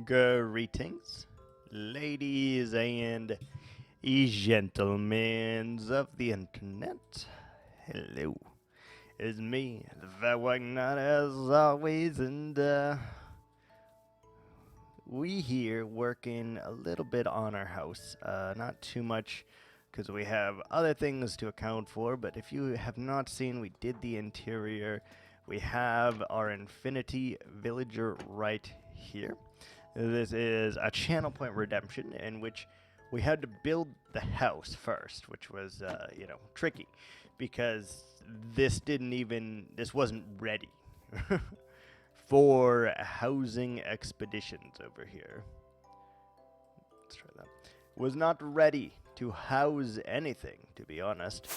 Greetings, ladies and gentlemen of the internet. Hello, it's me, the fatwikingknight, as always, and we here working a little bit on our house. Not too much, because we have other things to account for, but if you have not seen, we did the interior. We have our infinity villager right here. This is a channel point redemption in which we had to build the house first, which was, tricky because this wasn't ready for housing expeditions over here. Let's try that. Was not ready to house anything, to be honest.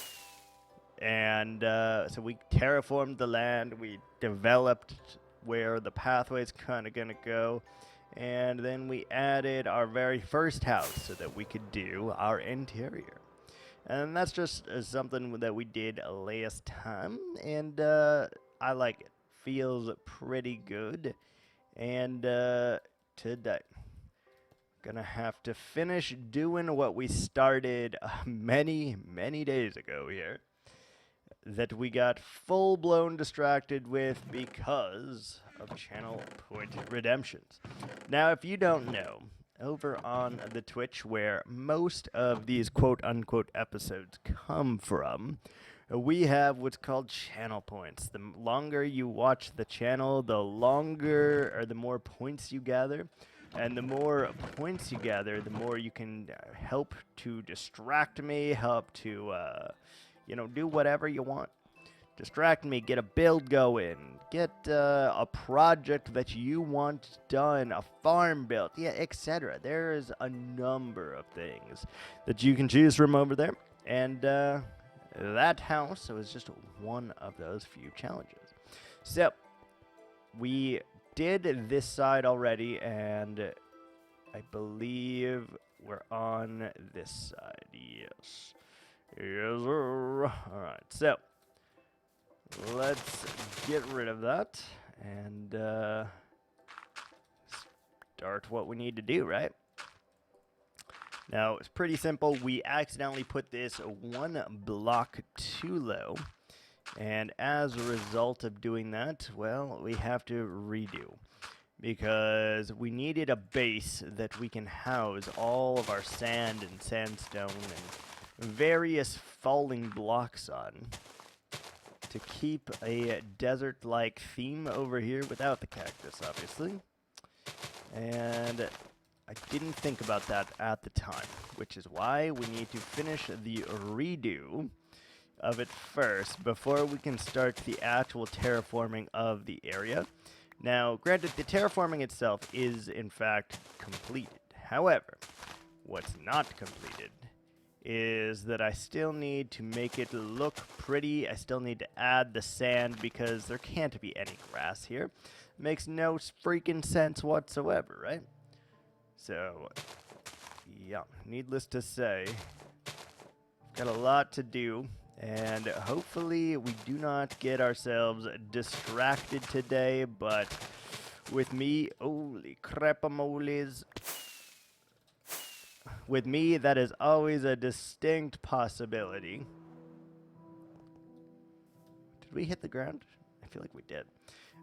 And so we terraformed the land, we developed where the pathway's kind of going to go. And then we added our very first house so that we could do our interior. And that's just something that we did last time, and I like it. Feels pretty good. And today, gonna have to finish doing what we started many, many days ago here, that we got full-blown distracted with because of channel point redemptions. Now, if you don't know, over on the Twitch, where most of these quote-unquote episodes come from, we have what's called channel points. The longer you watch the channel, the longer or the more points you gather. And the more points you gather, the more you can help to distract me, help to do whatever you want. Distract me, get a build going, get a project that you want done, a farm built, etc. There is a number of things that you can choose from over there. And that house was just one of those few challenges. So, we did this side already, and I believe we're on this side, yes. Yes, sir. Alright, so let's get rid of that and start what we need to do, right? Now, it's pretty simple. We accidentally put this one block too low, and as a result of doing that, well, we have to redo, because we needed a base that we can house all of our sand and sandstone and various falling blocks on, to keep a desert-like theme over here without the cactus, obviously. And I didn't think about that at the time, which is why we need to finish the redo of it first before we can start the actual terraforming of the area. Now, granted, the terraforming itself is, in fact, completed. However, what's not completed is that I still need to make it look pretty. I still need to add the sand because there can't be any grass here. Makes no freaking sense whatsoever, right? So, yeah, needless to say, got a lot to do, and hopefully we do not get ourselves distracted today, but with me, holy crap-a-moles, with me, that is always a distinct possibility. Did we hit the ground? I feel like we did.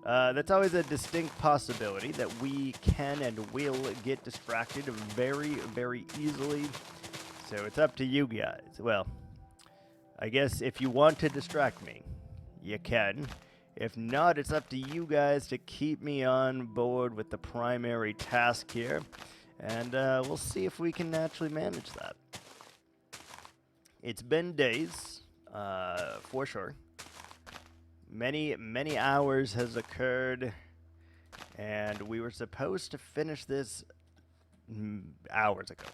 That's always a distinct possibility that we can and will get distracted very, very easily. So it's up to you guys. Well, I guess if you want to distract me, you can. If not, it's up to you guys to keep me on board with the primary task here. And we'll see if we can actually manage that. It's been days, for sure. Many, many hours has occurred, and we were supposed to finish this hours ago,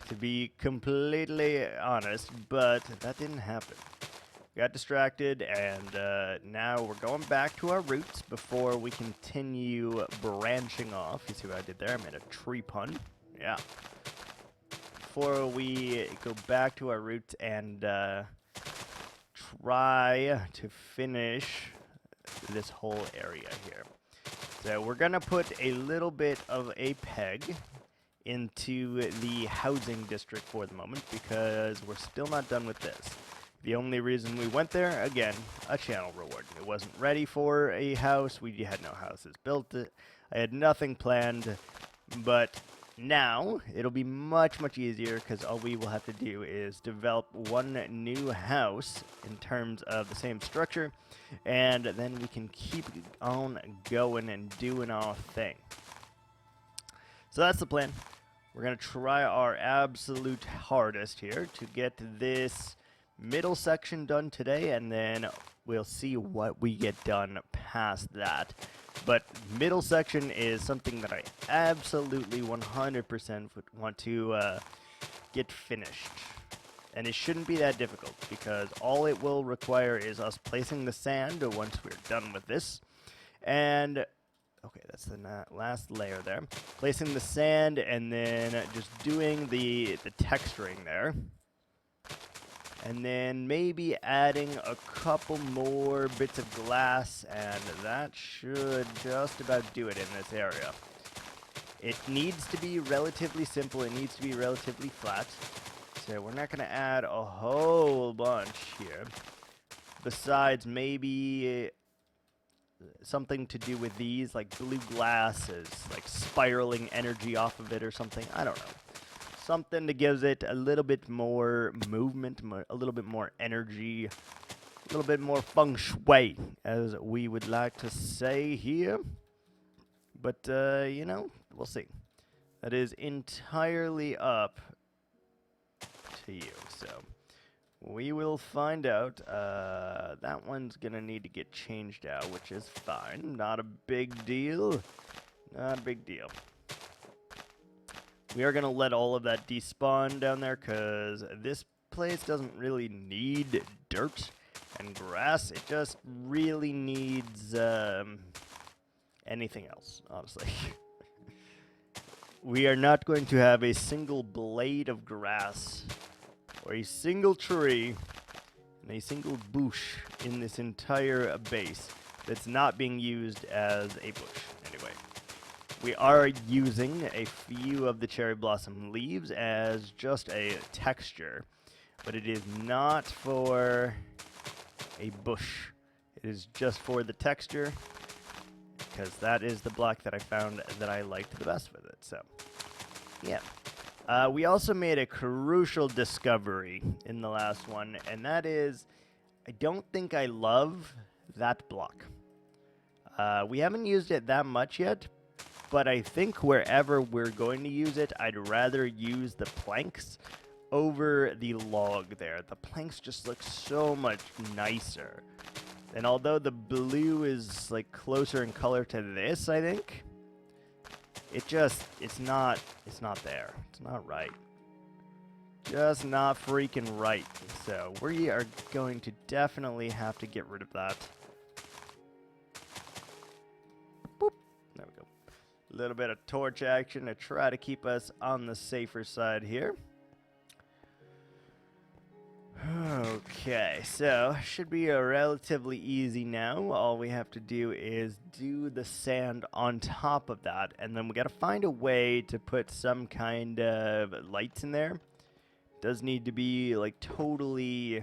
to be completely honest, but that didn't happen. Got distracted, and now we're going back to our roots before we continue branching off. You see what I did there? I made a tree pun. Yeah. Before we go back to our roots and try to finish this whole area here. So we're going to put a little bit of a peg into the housing district for the moment because we're still not done with this. The only reason we went there, again, a channel reward. It wasn't ready for a house. We had no houses built. I had nothing planned, but now it'll be much, much easier because all we will have to do is develop one new house in terms of the same structure, and then we can keep on going and doing our thing. So that's the plan. We're going to try our absolute hardest here to get this middle section done today, and then we'll see what we get done past that. But middle section is something that I absolutely 100% would want to get finished. And it shouldn't be that difficult, because all it will require is us placing the sand once we're done with this. And, okay, that's the last layer there. Placing the sand and then just doing the texturing there. And then maybe adding a couple more bits of glass, and that should just about do it in this area. It needs to be relatively simple. It needs to be relatively flat. So we're not going to add a whole bunch here. Besides maybe something to do with these, like blue glasses, like spiraling energy off of it or something. I don't know. Something that gives it a little bit more movement, a little bit more energy, a little bit more feng shui, as we would like to say here. But, you know, we'll see. That is entirely up to you. So we will find out. That one's going to need to get changed out, which is fine. Not a big deal. Not a big deal. We are going to let all of that despawn down there because this place doesn't really need dirt and grass. It just really needs anything else, honestly. We are not going to have a single blade of grass or a single tree and a single bush in this entire base that's not being used as a bush anyway. We are using a few of the cherry blossom leaves as just a texture, but it is not for a bush. It is just for the texture, because that is the block that I found that I liked the best with it. So, yeah. We also made a crucial discovery in the last one, and that is, I don't think I love that block. We haven't used it that much yet, but I think wherever we're going to use it, I'd rather use the planks over the log there. The planks just look so much nicer. And although the blue is like closer in color to this, I think, it's not there. It's not right. Just not freaking right. So we are going to definitely have to get rid of that. Boop. There we go. A little bit of torch action to try to keep us on the safer side here. Okay, so should be relatively easy now. All we have to do is do the sand on top of that, and then we got to find a way to put some kind of lights in there. Does need to be like totally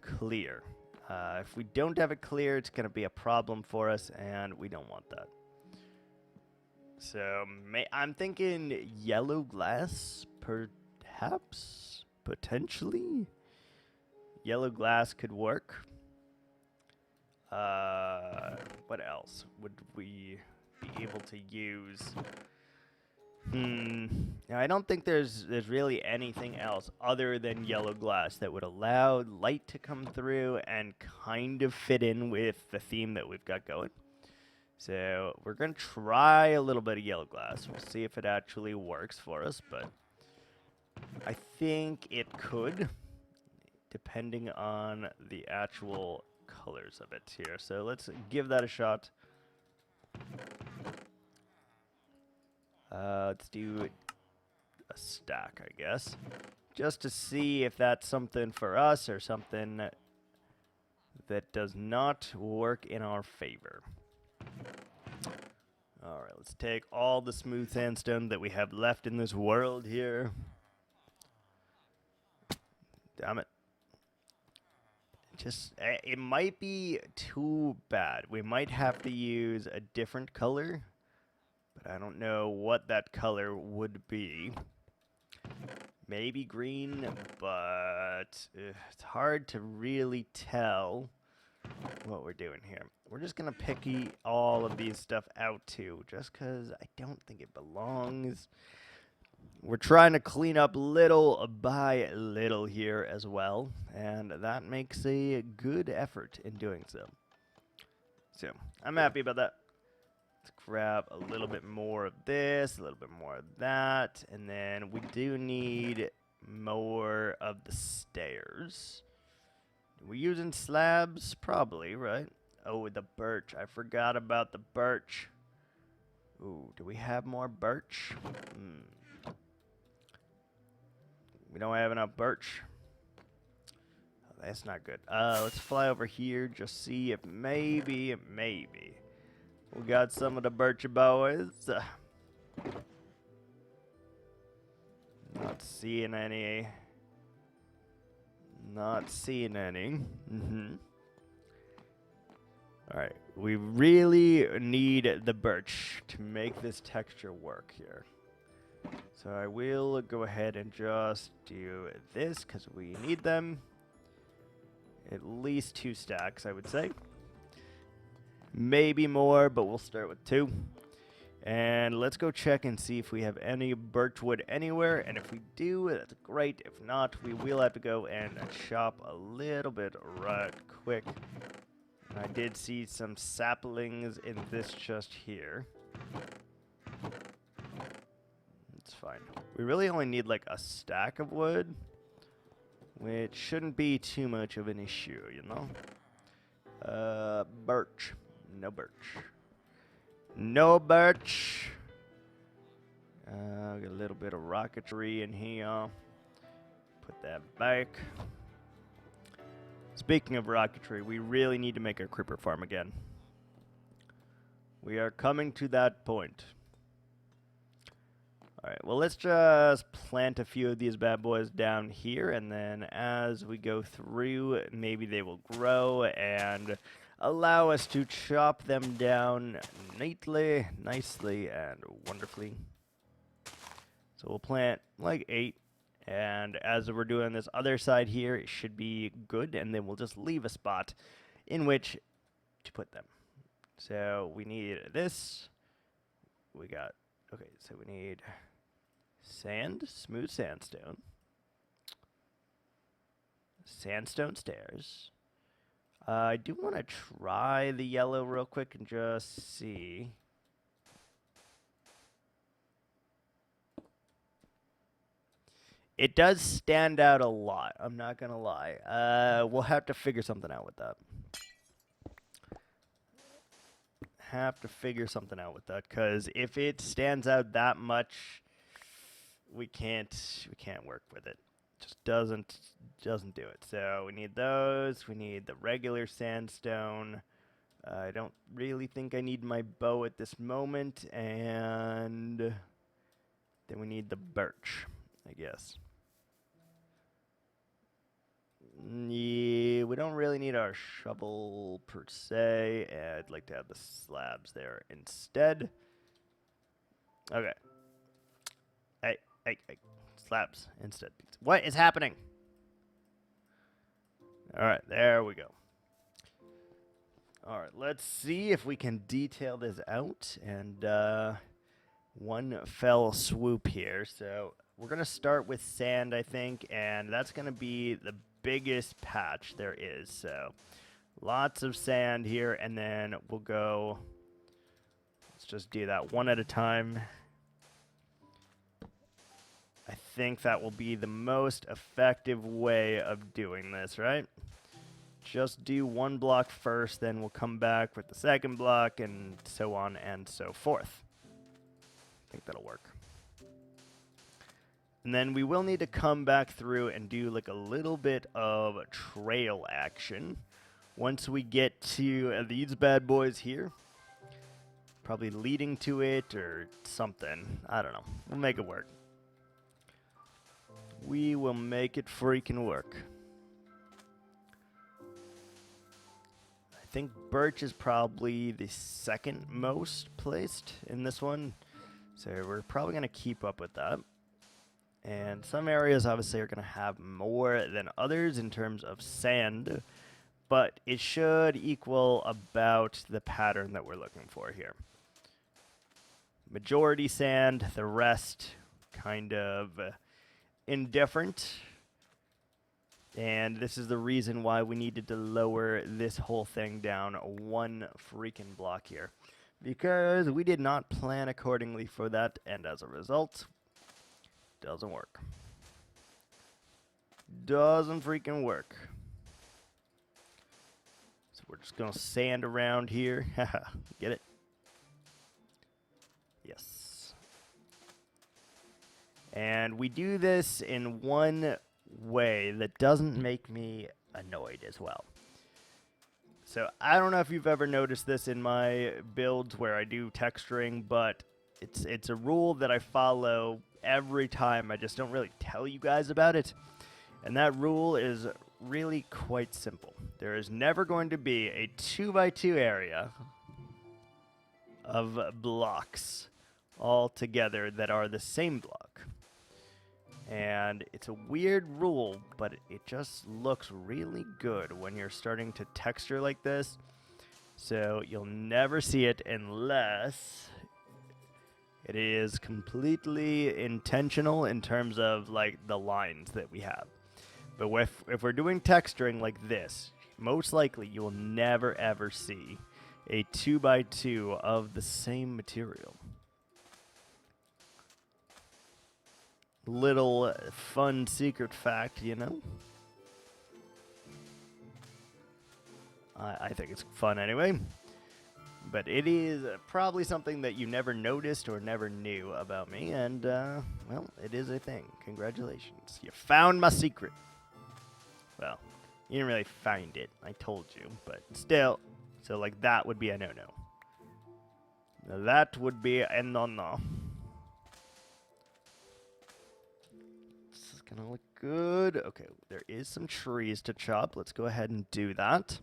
clear. If we don't have it clear, it's going to be a problem for us, and we don't want that. So I'm thinking yellow glass, perhaps, potentially. Yellow glass could work. What else would we be able to use? Now, I don't think there's really anything else other than yellow glass that would allow light to come through and kind of fit in with the theme that we've got going. So we're going to try a little bit of yellow glass. We'll see if it actually works for us, but I think it could, depending on the actual colors of it here. So let's give that a shot. Let's do a stack, I guess, just to see if that's something for us or something that does not work in our favor. let's take all the smooth sandstone that we have left in this world here. Damn it. Just, it might be too bad. We might have to use a different color, but I don't know what that color would be. Maybe green, but it's hard to really tell what we're doing here. We're just going to picky all of these stuff out too, just because I don't think it belongs. We're trying to clean up little by little here as well, and that makes a good effort in doing so. So, I'm happy about that. Let's grab a little bit more of this, a little bit more of that, and then we do need more of the stairs. We're using slabs? Probably, right? Oh, the birch. I forgot about the birch. Ooh, do we have more birch? We don't have enough birch. Oh, that's not good. Let's fly over here, just see if maybe we got some of the birch boys. Not seeing any. Not seeing any. Alright, we really need the birch to make this texture work here. So I will go ahead and just do this because we need them. At least 2 stacks, I would say. Maybe more, but we'll start with 2. And let's go check and see if we have any birchwood anywhere. And if we do, that's great. If not, we will have to go and chop a little bit right quick. And I did see some saplings in this chest here. It's fine. We really only need like a stack of wood, which shouldn't be too much of an issue, you know? Birch. No birch. No birch. Got a little bit of rocketry in here. Put that back. Speaking of rocketry, we really need to make a creeper farm again. We are coming to that point. Alright, well, let's just plant a few of these bad boys down here, and then as we go through, maybe they will grow and allow us to chop them down neatly, nicely, and wonderfully. So we'll plant like 8, and as we're doing this other side here, it should be good, and then we'll just leave a spot in which to put them. So we need this. We got, okay, so we need sand, smooth sandstone, sandstone stairs. I do want to try the yellow real quick and just see. It does stand out a lot, I'm not going to lie. We'll have to figure something out with that. Because if it stands out that much, we can't work with it. Just doesn't do it. So we need those. We need the regular sandstone. I don't really think I need my bow at this moment, and then we need the birch, I guess. Yeah, we don't really need our shovel per se. I'd like to have the slabs there instead. Okay. Hey, slabs instead. What is happening? Alright, there we go. Alright, let's see if we can detail this out. And one fell swoop here. So we're going to start with sand, I think. And that's going to be the biggest patch there is. So lots of sand here. And then we'll go. Let's just do that one at a time. I think that will be the most effective way of doing this, right? Just do one block first, then we'll come back with the second block, and so on and so forth. I think that'll work. And then we will need to come back through and do like a little bit of trail action. Once we get to these bad boys here, probably leading to it or something. I don't know. We'll make it work. We will make it freaking work. I think birch is probably the second most placed in this one. So we're probably going to keep up with that. And some areas obviously are going to have more than others in terms of sand, but it should equal about the pattern that we're looking for here. Majority sand, the rest kind of indifferent. And this is the reason why we needed to lower this whole thing down one freaking block here. Because we did not plan accordingly for that, and as a result, doesn't work. Doesn't freaking work. So we're just going to sand around here. Haha, get it? Yes. And we do this in one way that doesn't make me annoyed as well. So I don't know if you've ever noticed this in my builds where I do texturing, but it's a rule that I follow every time. I just don't really tell you guys about it. And that rule is really quite simple. There is never going to be a 2x2 area of blocks all together that are the same block. And it's a weird rule, but it just looks really good when you're starting to texture like this. So you'll never see it unless it is completely intentional in terms of like the lines that we have. But if we're doing texturing like this, most likely you will never ever see a 2x2 of the same material. Little fun secret fact, you know? I think it's fun anyway. But it is probably something that you never noticed or never knew about me, and, well, it is a thing. Congratulations. You found my secret. Well, you didn't really find it. I told you, but still. So, like, that would be a no-no. Now, that would be a no-no. This is gonna look good. Okay, there is some trees to chop. Let's go ahead and do that.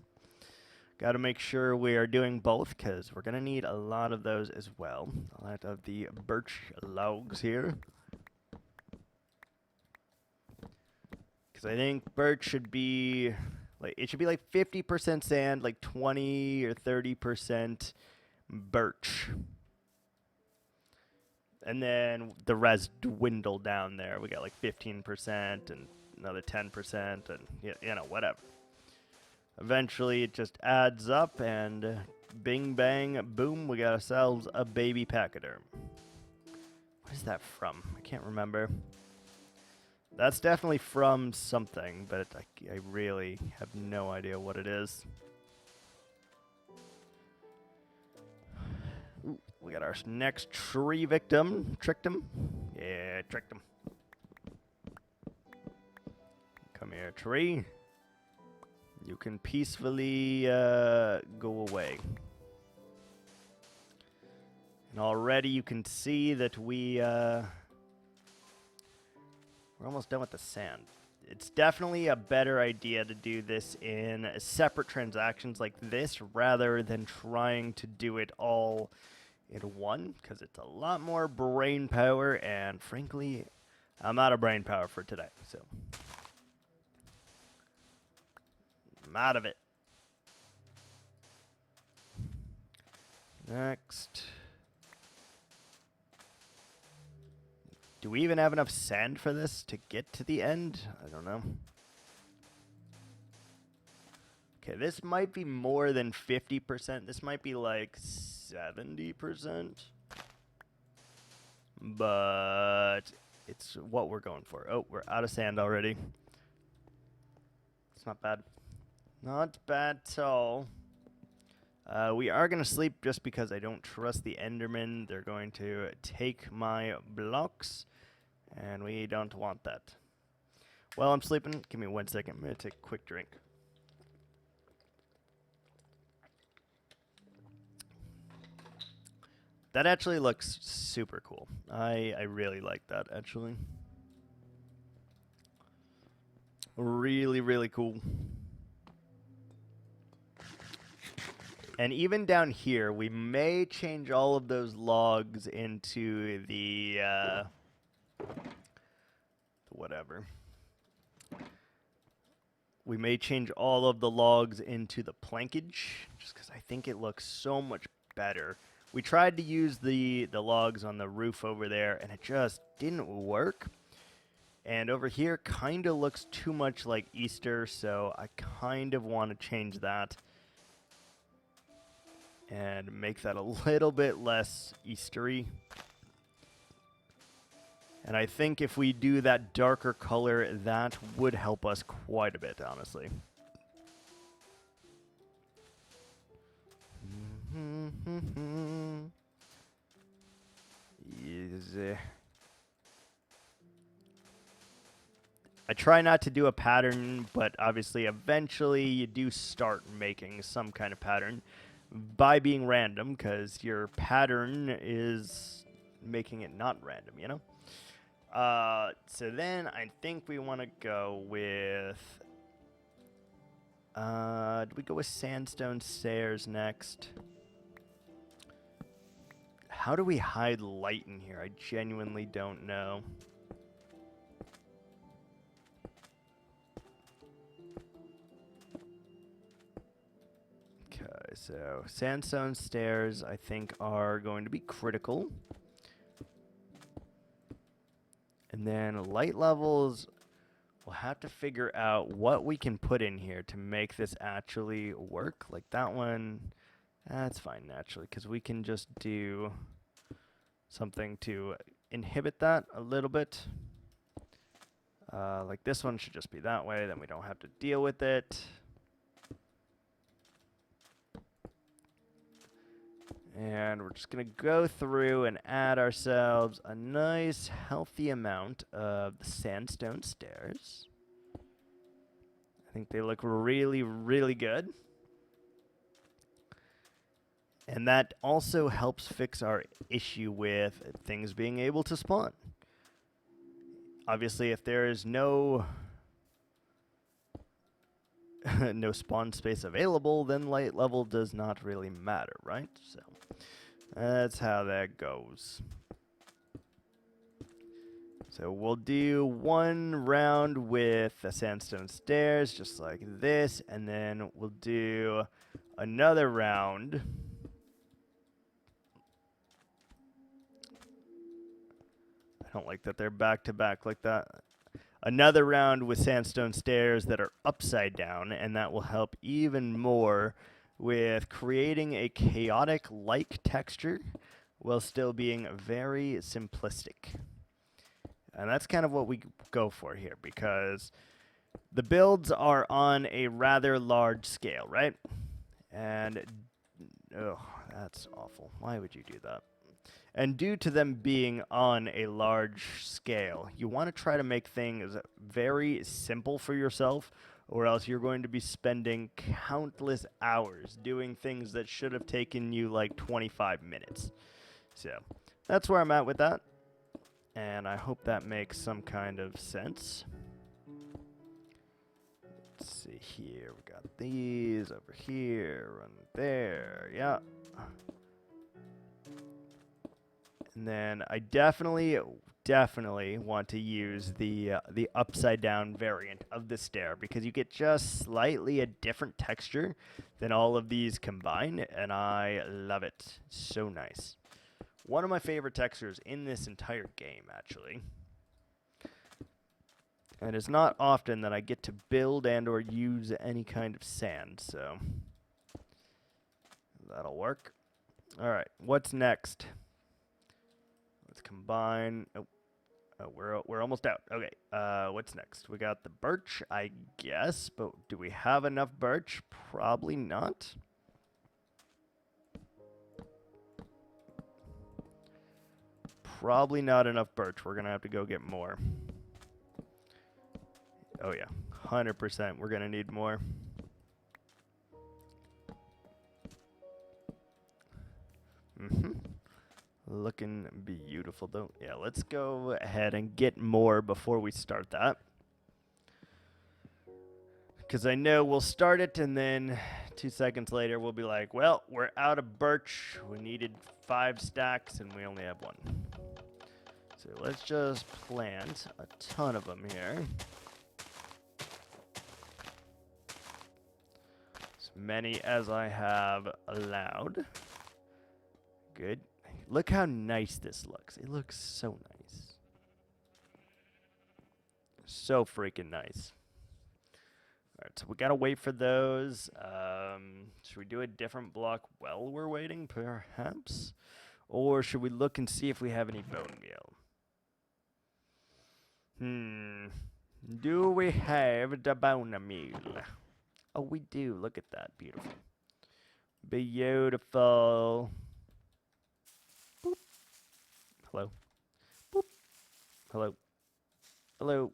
Got to make sure we are doing both, because we're going to need a lot of those as well. A lot of the birch logs here. Because I think birch should be, like, it should be like 50% sand, like 20 or 30% birch. And then the rest dwindle down there. We got like 15% and another 10% and, you know, whatever. Eventually, it just adds up, and bing, bang, boom, we got ourselves a baby pachyderm. What is that from? I can't remember. That's definitely from something, but I really have no idea what it is. Ooh, we got our next tree victim. Tricked him? Yeah, tricked him. Come here, tree. You can peacefully go away. And already you can see that we're almost done with the sand. It's definitely a better idea to do this in separate transactions like this rather than trying to do it all in one, because it's a lot more brain power, and frankly, I'm out of brain power for today, so I'm out of it. Next. Do we even have enough sand for this to get to the end? I don't know. Okay, this might be more than 50%. This might be like 70%. But it's what we're going for. Oh, we're out of sand already. It's not bad. Not bad at all. We are going to sleep just because I don't trust the Endermen. They're going to take my blocks, and we don't want that. While I'm sleeping, give me 1 second. I'm going to take a quick drink. That actually looks super cool. I really like that, actually. Really, really cool. And even down here, we may change all of those logs into the whatever. We may change all of the logs into the plankage, just because I think it looks so much better. We tried to use the logs on the roof over there, and it just didn't work. And over here kind of looks too much like Easter, so I kind of want to change that and make that a little bit less Eastery. And I think if we do that darker color, that would help us quite a bit, honestly. Easy. I try not to do a pattern, but obviously eventually you do start making some kind of pattern by being random, because your pattern is making it not random, you know? So then I think we want to go with... do we go with sandstone stairs next? How do we hide light in here? I genuinely don't know. Okay, so sandstone stairs, I think, are going to be critical. And then light levels, we'll have to figure out what we can put in here to make this actually work. Like that one, that's fine naturally, because we can just do something to inhibit that a little bit. Like this one should just be that way, then we don't have to deal with it. And we're just going to go through and add ourselves a nice, healthy amount of the sandstone stairs. I think they look really, really good. And that also helps fix our issue with things being able to spawn. Obviously, if there is no no spawn space available, then light level does not really matter, right? So that's how that goes. So we'll do one round with the sandstone stairs, just like this, and then we'll do another round. I don't like that they're back to back like that. Another round with sandstone stairs that are upside down, and that will help even more with creating a chaotic-like texture while still being very simplistic. And that's kind of what we go for here, because the builds are on a rather large scale, right? And, oh, that's awful. Why would you do that? And due to them being on a large scale, you want to try to make things very simple for yourself, or else you're going to be spending countless hours doing things that should have taken you like 25 minutes. So that's where I'm at with that. And I hope that makes some kind of sense. Let's see here. We got these over here and there. Yeah. And then I definitely want to use the upside down variant of the stair, because you get just slightly a different texture than all of these combined, and I love it. So nice. One of my favorite textures in this entire game, actually. And it's not often that I get to build and or use any kind of sand, so that'll work. All right, what's next? Let's combine. Oh, we're almost out. Okay, what's next? We got the birch, I guess, but do we have enough birch? Probably not. Probably not enough birch. We're gonna have to go get more. Oh yeah, 100%. We're gonna need more. Looking beautiful, though. Yeah, let's go ahead and get more before we start that. Because I know we'll start it, and then 2 seconds later, we'll be like, well, we're out of birch. We needed 5 stacks, and we only have 1. So let's just plant a ton of them here. As many as I have allowed. Good. Look how nice this looks. It looks so nice. So freaking nice. Alright, so we gotta wait for those. Should we do a different block while we're waiting, perhaps? Or should we look and see if we have any bone meal? Do we have the bone meal? Oh, we do. Look at that. Beautiful. Beautiful. Boop. Hello. Boop. Hello. Hello.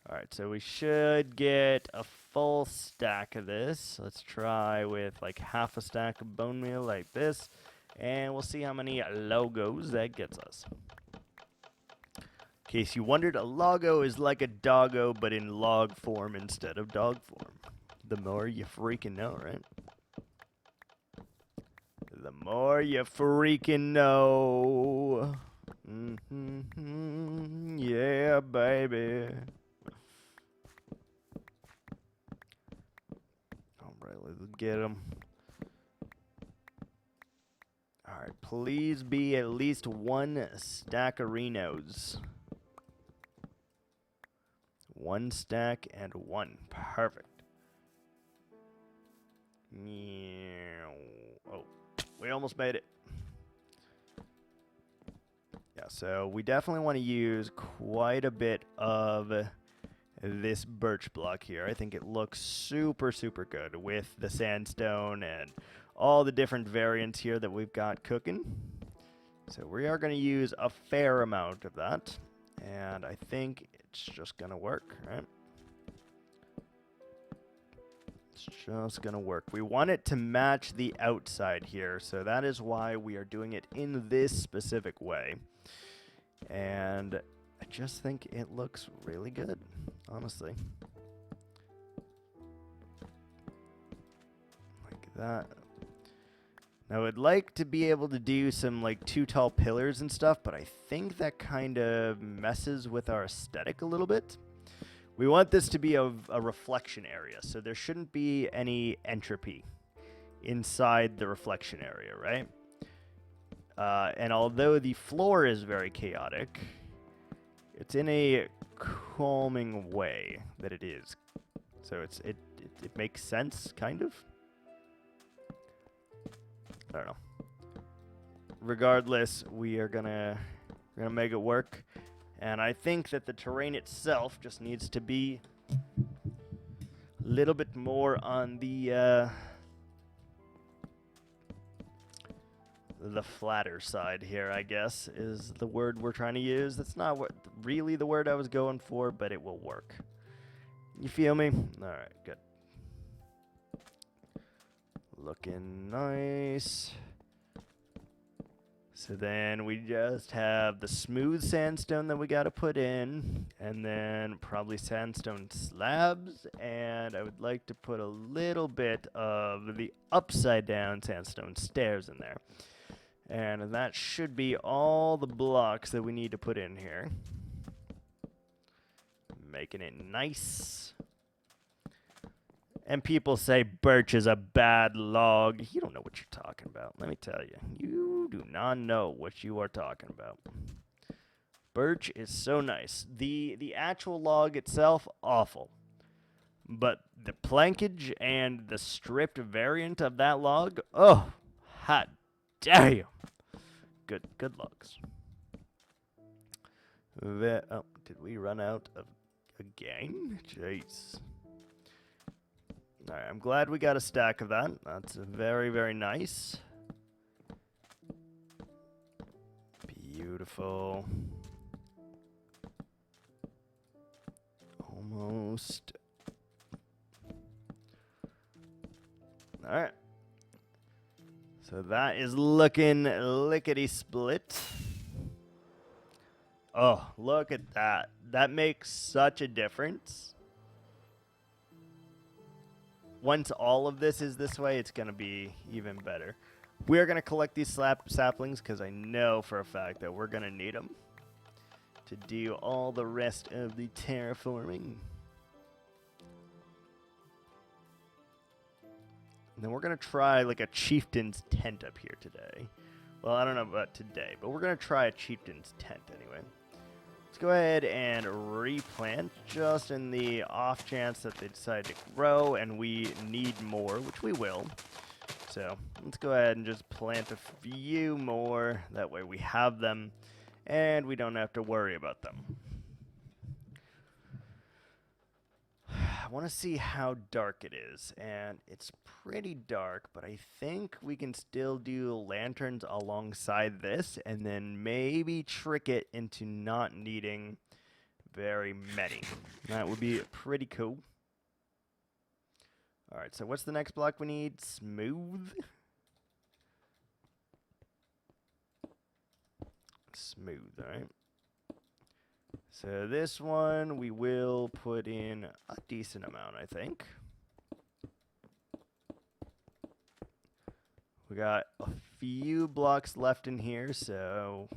Alright, so we should get a full stack of this. Let's try with like half a stack of bone meal like this. And we'll see how many logos that gets us. In case you wondered, a logo is like a doggo, but in log form instead of dog form. The more you freaking know, right? The more you freaking know. Yeah, baby. Alright, let's get them. Alright, please be at least 1 stack of Renos. 1 stack and 1. Perfect. Oh, we almost made it. Yeah, so we definitely want to use quite a bit of this birch block here. I think it looks super, super good with the sandstone and all the different variants here that we've got cooking. So we are going to use a fair amount of that. And I think it's just going to work, right? It's just going to work. We want it to match the outside here, so that is why we are doing it in this specific way. And I just think it looks really good, honestly. Like that. Now, I'd like to be able to do some like 2 tall pillars and stuff, but I think that kind of messes with our aesthetic a little bit. We want this to be a reflection area, so there shouldn't be any entropy inside the reflection area, right? And although the floor is very chaotic, it's in a calming way that it is. So it makes sense, kind of. I don't know. Regardless, we're gonna make it work. And I think that the terrain itself just needs to be a little bit more on the flatter side here, I guess, is the word we're trying to use. That's not really the word I was going for, but it will work. You feel me? All right, good. Looking nice. So then we just have the smooth sandstone that we got to put in, and then probably sandstone slabs, and I would like to put a little bit of the upside down sandstone stairs in there. And that should be all the blocks that we need to put in here. Making it nice. And people say birch is a bad log. You don't know what you're talking about. Let me tell you. You do not know what you are talking about. Birch is so nice. The actual log itself, awful. But the plankage and the stripped variant of that log, oh, hot damn. Good logs. Oh, did we run out of again? Jeez. Alright, I'm glad we got a stack of that. That's very, very nice. Beautiful. Almost. Alright. So that is looking lickety-split. Oh, look at that. That makes such a difference. Once all of this is this way, it's going to be even better. We're going to collect these saplings because I know for a fact that we're going to need them to do all the rest of the terraforming. And then we're going to try like a chieftain's tent up here today. Well, I don't know about today, but we're going to try a chieftain's tent anyway. Let's go ahead and replant just in the off chance that they decide to grow and we need more, which we will. So let's go ahead and just plant a few more. That way we have them and we don't have to worry about them. I want to see how dark it is, and it's pretty dark, but I think we can still do lanterns alongside this and then maybe trick it into not needing very many. That would be pretty cool. All right, so what's the next block we need? Smooth. Smooth, all right. So this one we will put in a decent amount, I think. We got a few blocks left in here, so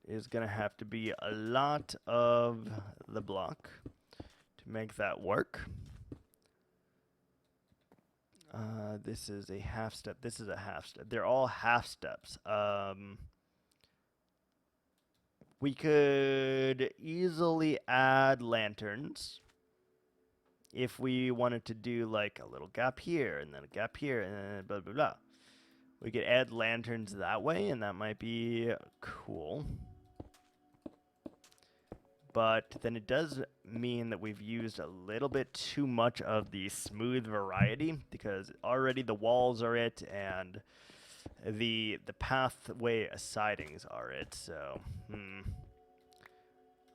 it's going to have to be a lot of the block to make that work. This is a half step. This is a half step. They're all half steps. We could easily add lanterns if we wanted to do like a little gap here and then a gap here and then blah, blah, blah. We could add lanterns that way and that might be cool. But then it does mean that we've used a little bit too much of the smooth variety because already the walls are it and the pathway sidings are it, so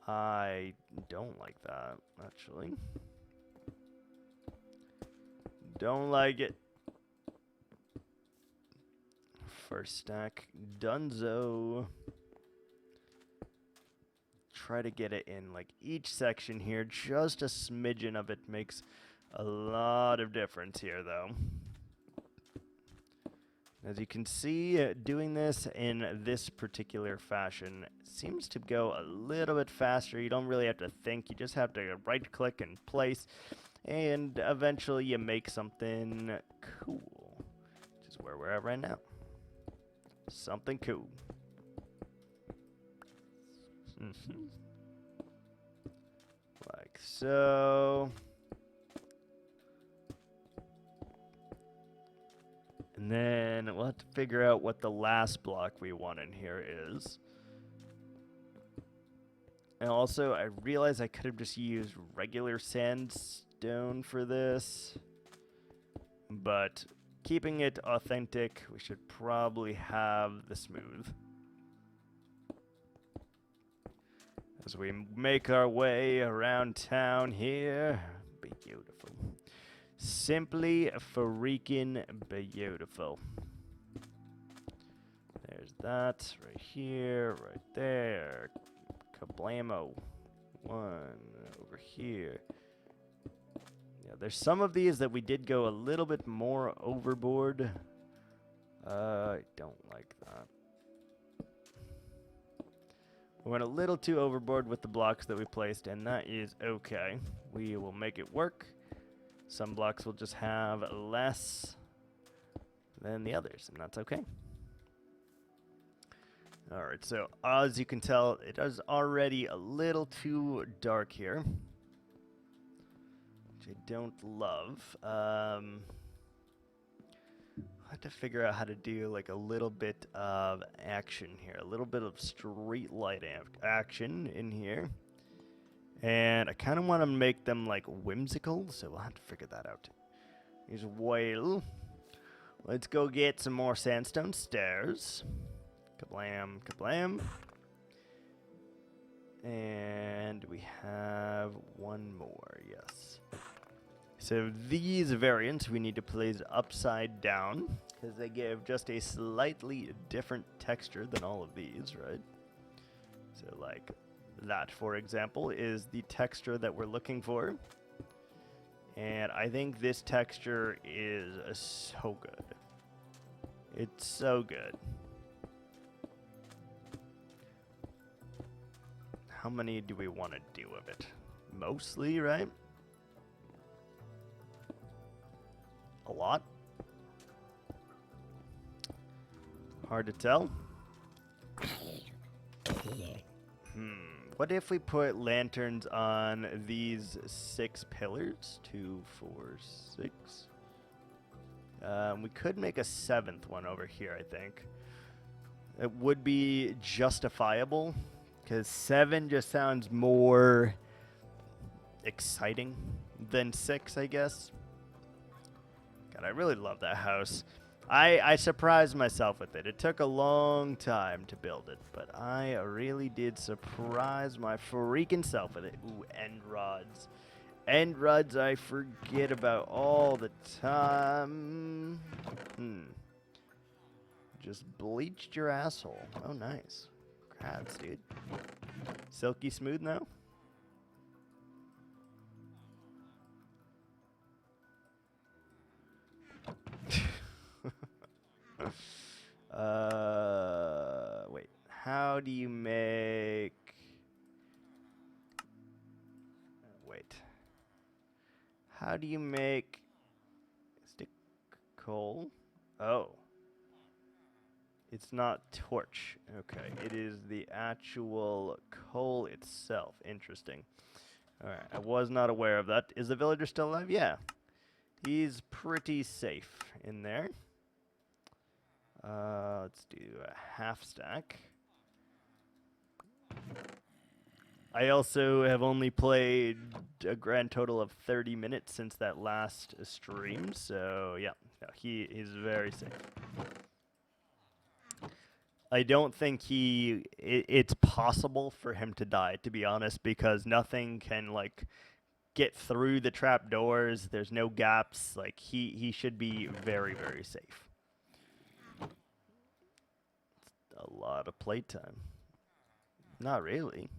I don't like that, actually. Don't like it. First stack, Dunzo. Try to get it in like each section here. Just a smidgen of it makes a lot of difference here, though. As you can see, doing this in this particular fashion seems to go a little bit faster. You don't really have to think. You just have to right-click and place, and eventually you make something cool, which is where we're at right now. Something cool. Like so. And then we'll have to figure out what the last block we want in here is. And also, I realized I could have just used regular sandstone for this. But keeping it authentic, we should probably have the smooth. As we make our way around town here. Beautiful. Simply freaking beautiful. There's that right here, right there. Kablamo. One over here. Yeah, there's some of these that we did go a little bit more overboard. I don't like that. We went a little too overboard with the blocks that we placed, and that is okay. We will make it work. Some blocks will just have less than the others, and that's okay. Alright, so as you can tell, it is already a little too dark here, which I don't love. I'll have to figure out how to do like a little bit of action here, a little bit of street light action in here. And I kind of want to make them like whimsical, so we'll have to figure that out. As well, let's go get some more sandstone stairs. Kablam, kablam. And we have one more, yes. So these variants we need to place upside down because they give just a slightly different texture than all of these, right? So like that, for example, is the texture that we're looking for. And I think this texture is so good. It's so good. How many do we want to do of it? Mostly, right? A lot? Hard to tell. What if we put lanterns on these 6 pillars? 2, 4, 6. We could make a 7th one over here, I think. It would be justifiable, because 7 just sounds more exciting than 6, I guess. God, I really love that house. I surprised myself with it. It took a long time to build it, but I really did surprise my freaking self with it. Ooh, end rods. End rods I forget about all the time. Just bleached your asshole. Oh, nice. Crabs, dude. Silky smooth now? Wait. How do you make... Wait. How do you make... stick coal? Oh. It's not torch. Okay. It is the actual coal itself. Interesting. Alright. I was not aware of that. Is the villager still alive? Yeah. He's pretty safe in there. Let's do a half stack. I also have only played a grand total of 30 minutes since that last stream, so yeah, no, he's very safe. I don't think it's possible for him to die, to be honest, because nothing can, like, get through the trap doors. There's no gaps. Like, he should be very, very safe. A lot of playtime. Not really.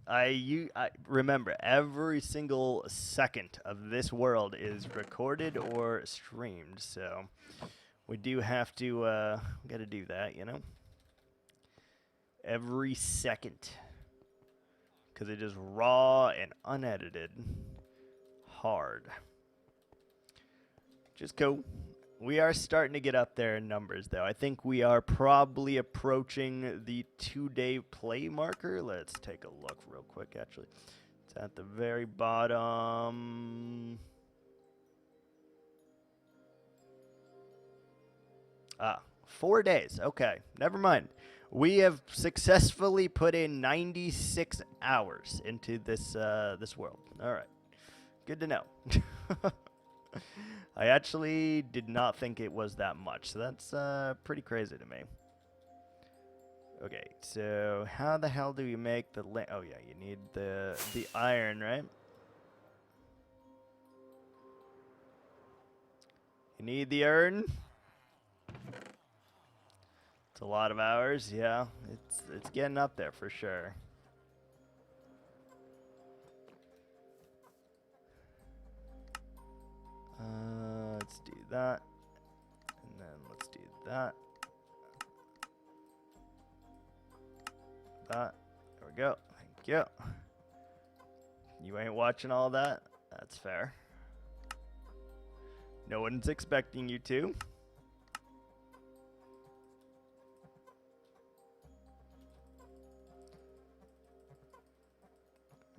I remember every single second of this world is recorded or streamed, so we do have to gotta do that, you know? Every second. Because it is raw and unedited. Hard. Just go. We are starting to get up there in numbers, though. I think we are probably approaching the 2-day play marker. Let's take a look real quick, actually. It's at the very bottom. 4 days. Okay, never mind. We have successfully put in 96 hours into this this world. All right, good to know. I actually did not think it was that much, so that's pretty crazy to me. Okay, so how the hell do we make the oh yeah, you need the iron, right? You need the iron. It's a lot of hours, yeah. It's getting up there for sure. Let's do that, and then let's do that. There we go. Thank you. You ain't watching all that? That's fair. No one's expecting you to.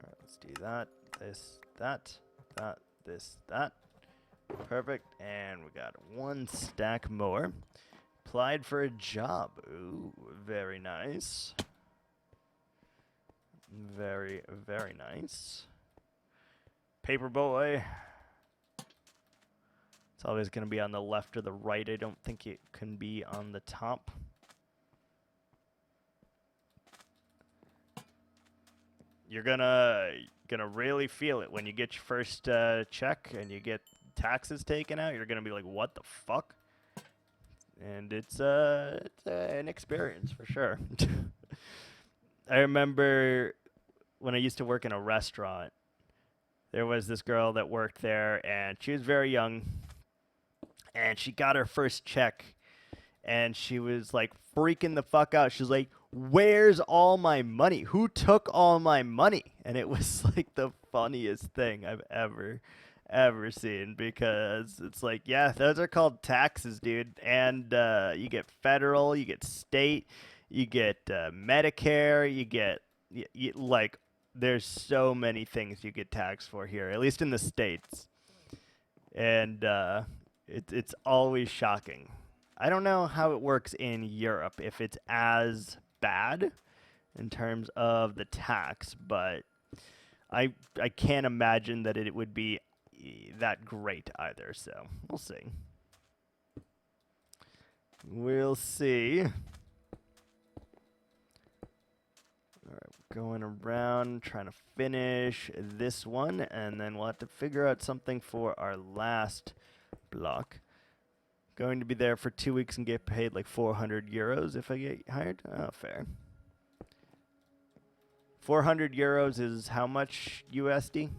Alright, let's do that. This, that, this, that. Perfect. And we got 1 stack more. Applied for a job. Ooh, very nice. Very, very nice. Paperboy. It's always going to be on the left or the right. I don't think it can be on the top. you're gonna really feel it when you get your first check and you get taxes taken out. You're gonna be like, what the fuck? And it's an experience for sure. I remember when I used to work in a restaurant, there was this girl that worked there, and she was very young, and she got her first check, and she was like freaking the fuck out. She was like, where's all my money? Who took all my money? And it was like the funniest thing I've ever seen, because it's like, yeah, those are called taxes, dude. And you get federal, you get state, you get Medicare, you get like, there's so many things you get taxed for here, at least in the States. And it's always shocking. I don't know how it works in Europe, if it's as bad in terms of the tax, but I can't imagine that it would be that great either, so we'll see. We'll see. Going around, trying to finish this one, and then we'll have to figure out something for our last block. Going to be there for 2 weeks and get paid like 400 euros if I get hired. Oh, fair. 400 euros is how much USD?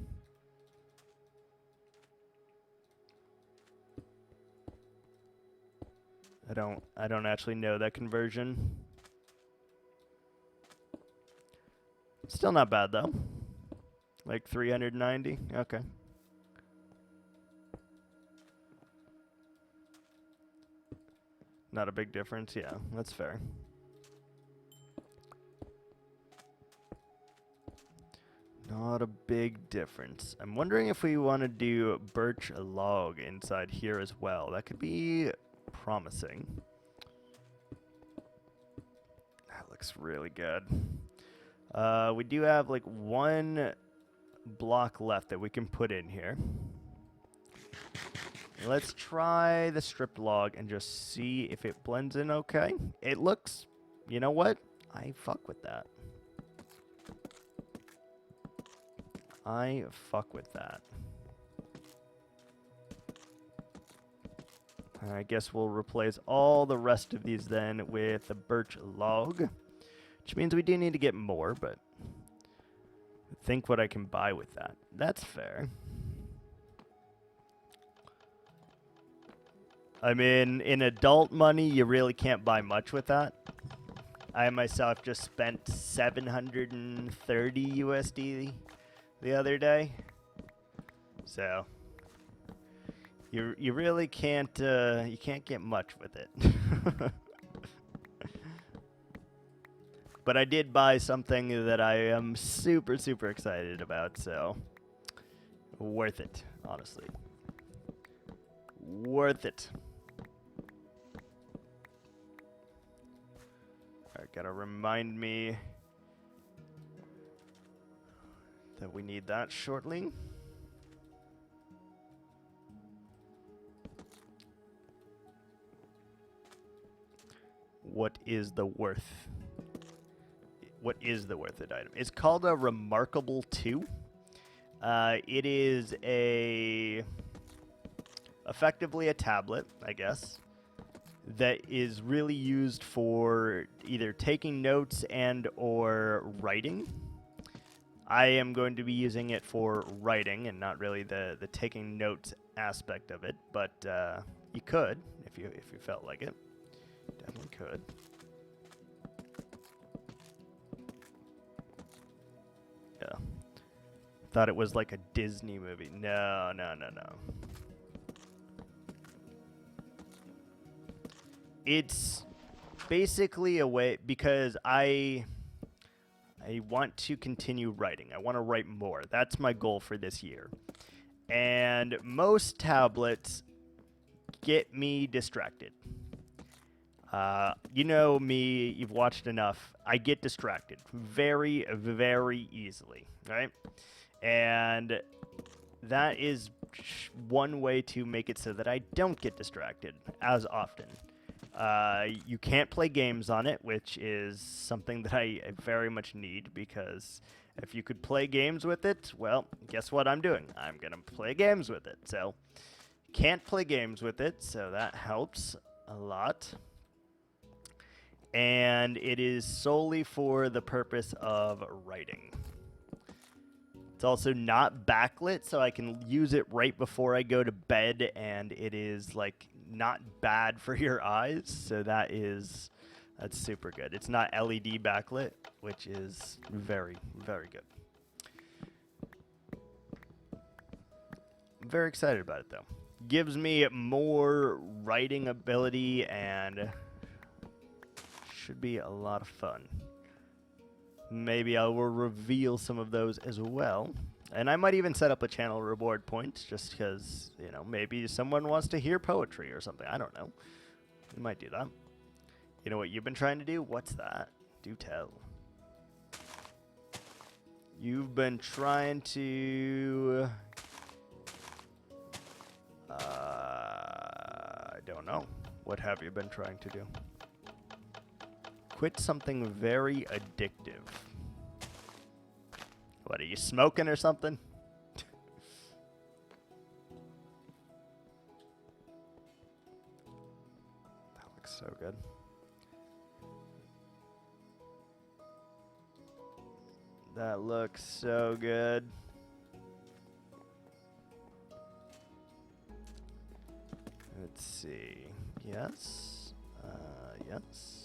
I don't actually know that conversion. Still not bad though. Like 390. Okay. Not a big difference. Yeah, that's fair. Not a big difference. I'm wondering if we want to do birch log inside here as well. That could be promising. That looks really good. We do have like one block left that we can put in here. Let's try the stripped log and just see if it blends in okay. It looks, you know what? I fuck with that. I fuck with that. I guess we'll replace all the rest of these then with the birch log, which means we do need to get more, but think what I can buy with that. That's fair. I mean, in adult money, you really can't buy much with that. I myself just spent 730 USD the other day. So you really can't you can't get much with it. But I did buy something that I am super excited about, so worth it, honestly. Worth it. Alright, gotta remind me that we need that shortly. What is the worth? What is the worth it item? It's called a Remarkable 2. It is effectively a tablet, I guess, that is really used for either taking notes and or writing. I am going to be using it for writing and not really the taking notes aspect of it, but you could if you felt like it. Definitely could. Yeah. Thought it was like a Disney movie. No. It's basically a way, because I want to continue writing. I want to write more. That's my goal for this year. And most tablets get me distracted. You know me, you've watched enough. I get distracted very easily, right? And that is one way to make it so that I don't get distracted as often. You can't play games on it, which is something that I very much need, because If you could play games with it, well, guess what I'm doing? I'm going to play games with it. So, can't play games with it, so that helps a lot. And it is solely for the purpose of writing. It's also not backlit, so I can use it right before I go to bed, and it is like not bad for your eyes, so that's super good. It's not LED backlit, which is very, very good. I'm very excited about it, though. Gives me more writing ability and should be a lot of fun. Maybe I will reveal some of those as well. And I might even set up a channel reward point just because, you know, maybe someone wants to hear poetry or something. I don't know. We might do that. You know what you've been trying to do? What's that? Do tell. You've been trying to... I don't know. What have you been trying to do? Quit something very addictive. What, are you smoking or something? That looks so good. That looks so good. Let's see. Yes. Yes.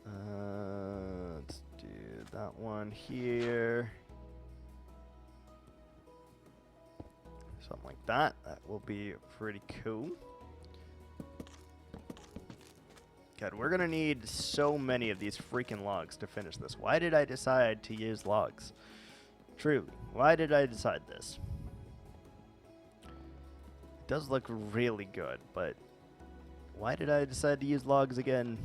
Let's do that one here. Something like that. That will be pretty cool. God, we're gonna need so many of these freaking logs to finish this. Why did I decide to use logs? Truly, why did I decide this? It does look really good, but why did I decide to use logs again?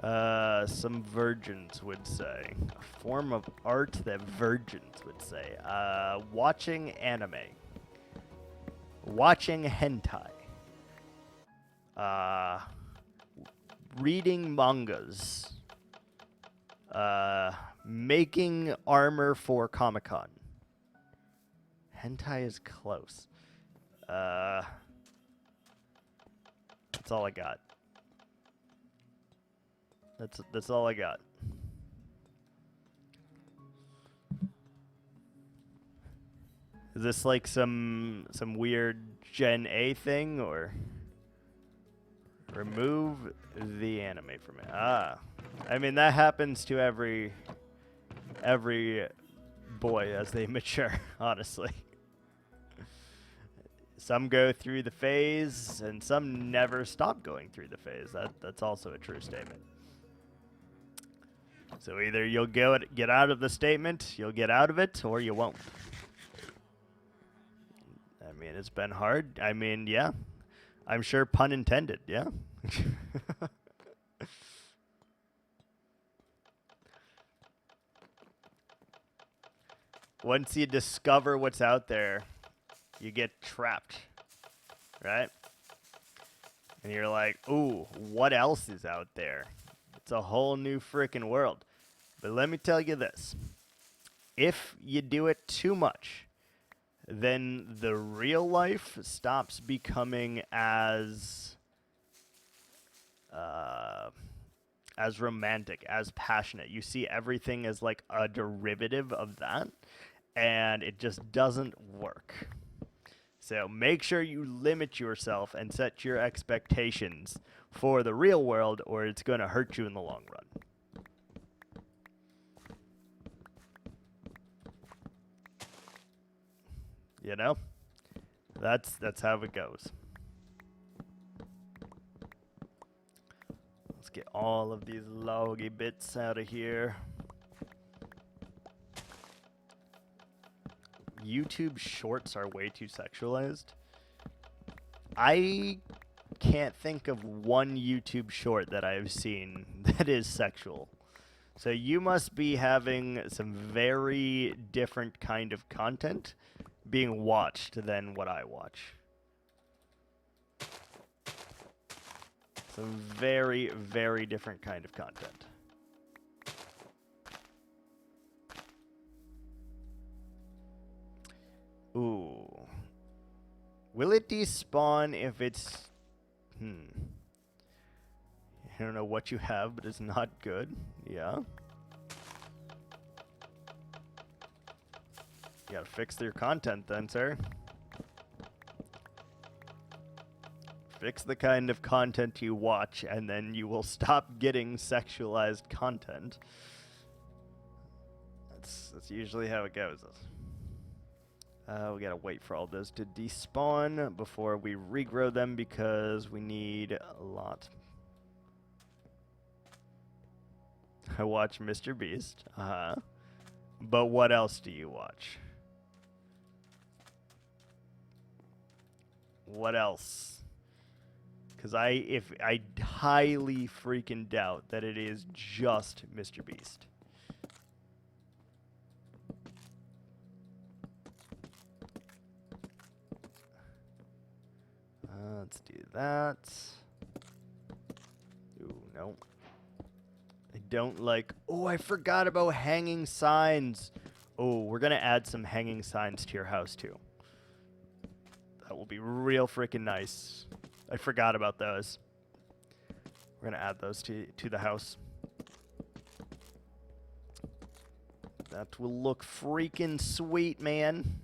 Some virgins would say. A form of art that virgins would say. Watching anime. Watching hentai. Reading mangas. Making armor for Comic-Con. Hentai is close. That's all I got. That's all I got. Is this like some weird Gen A thing, or remove the anime from it? Ah, I mean that happens to every boy as they mature, honestly. Some go through the phase, and some never stop going through the phase. That's also a true statement. So either you'll get out of the statement, you'll get out of it, or you won't. I mean, it's been hard. I mean, yeah. I'm sure pun intended, yeah? Once you discover what's out there, you get trapped, right? And you're like, ooh, what else is out there? It's a whole new freaking world. But let me tell you this. If you do it too much, then the real life stops becoming as romantic, as passionate. You see everything as like a derivative of that, and it just doesn't work. So make sure you limit yourself and set your expectations for the real world, or it's going to hurt you in the long run. You know? That's how it goes. Let's get all of these loggy bits out of here. YouTube shorts are way too sexualized. I can't think of one YouTube short that I've seen that is sexual. So you must be having some very different kind of content being watched than what I watch. Some very, very different kind of content. Will it despawn if it's... I don't know what you have, but it's not good. Yeah. You gotta fix your content then, sir. Fix the kind of content you watch, and then you will stop getting sexualized content. That's usually how it goes. We gotta wait for all those to despawn before we regrow them because we need a lot. I watch Mr. Beast. But what else do you watch? What else? Because I highly freaking doubt that it is just Mr. Beast. Let's do that. Ooh, no. I don't like... Oh, I forgot about hanging signs. Oh, we're going to add some hanging signs to your house, too. That will be real freaking nice. I forgot about those. We're going to add those to the house. That will look freaking sweet, man.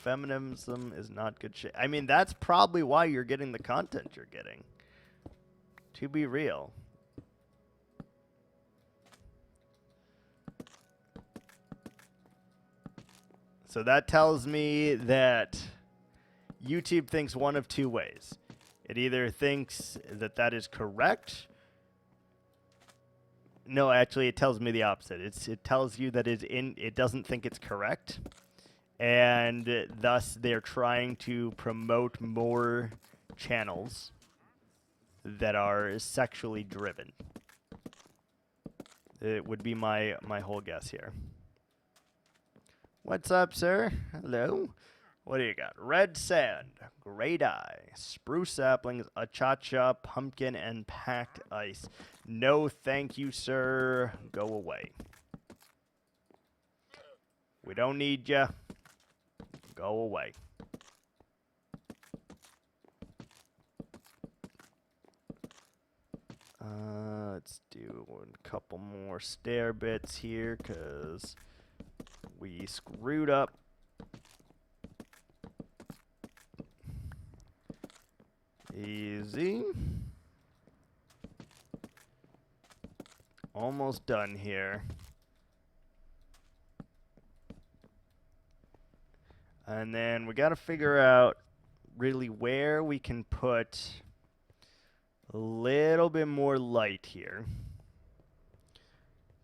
Feminism is not good shit. I mean, that's probably why you're getting the content you're getting. To be real. So that tells me that YouTube thinks one of two ways. It either thinks that that is correct. No, actually, it tells me the opposite. It tells you that it doesn't think it's correct. And thus, they're trying to promote more channels that are sexually driven. It would be my whole guess here. What's up, sir? Hello? What do you got? Red sand, great eye, spruce saplings, achacha, pumpkin, and packed ice. No, thank you, sir. Go away. We don't need ya. Go away. Let's do a couple more stair bits here, because we screwed up. Easy. Almost done here. And then we got to figure out really where we can put a little bit more light here.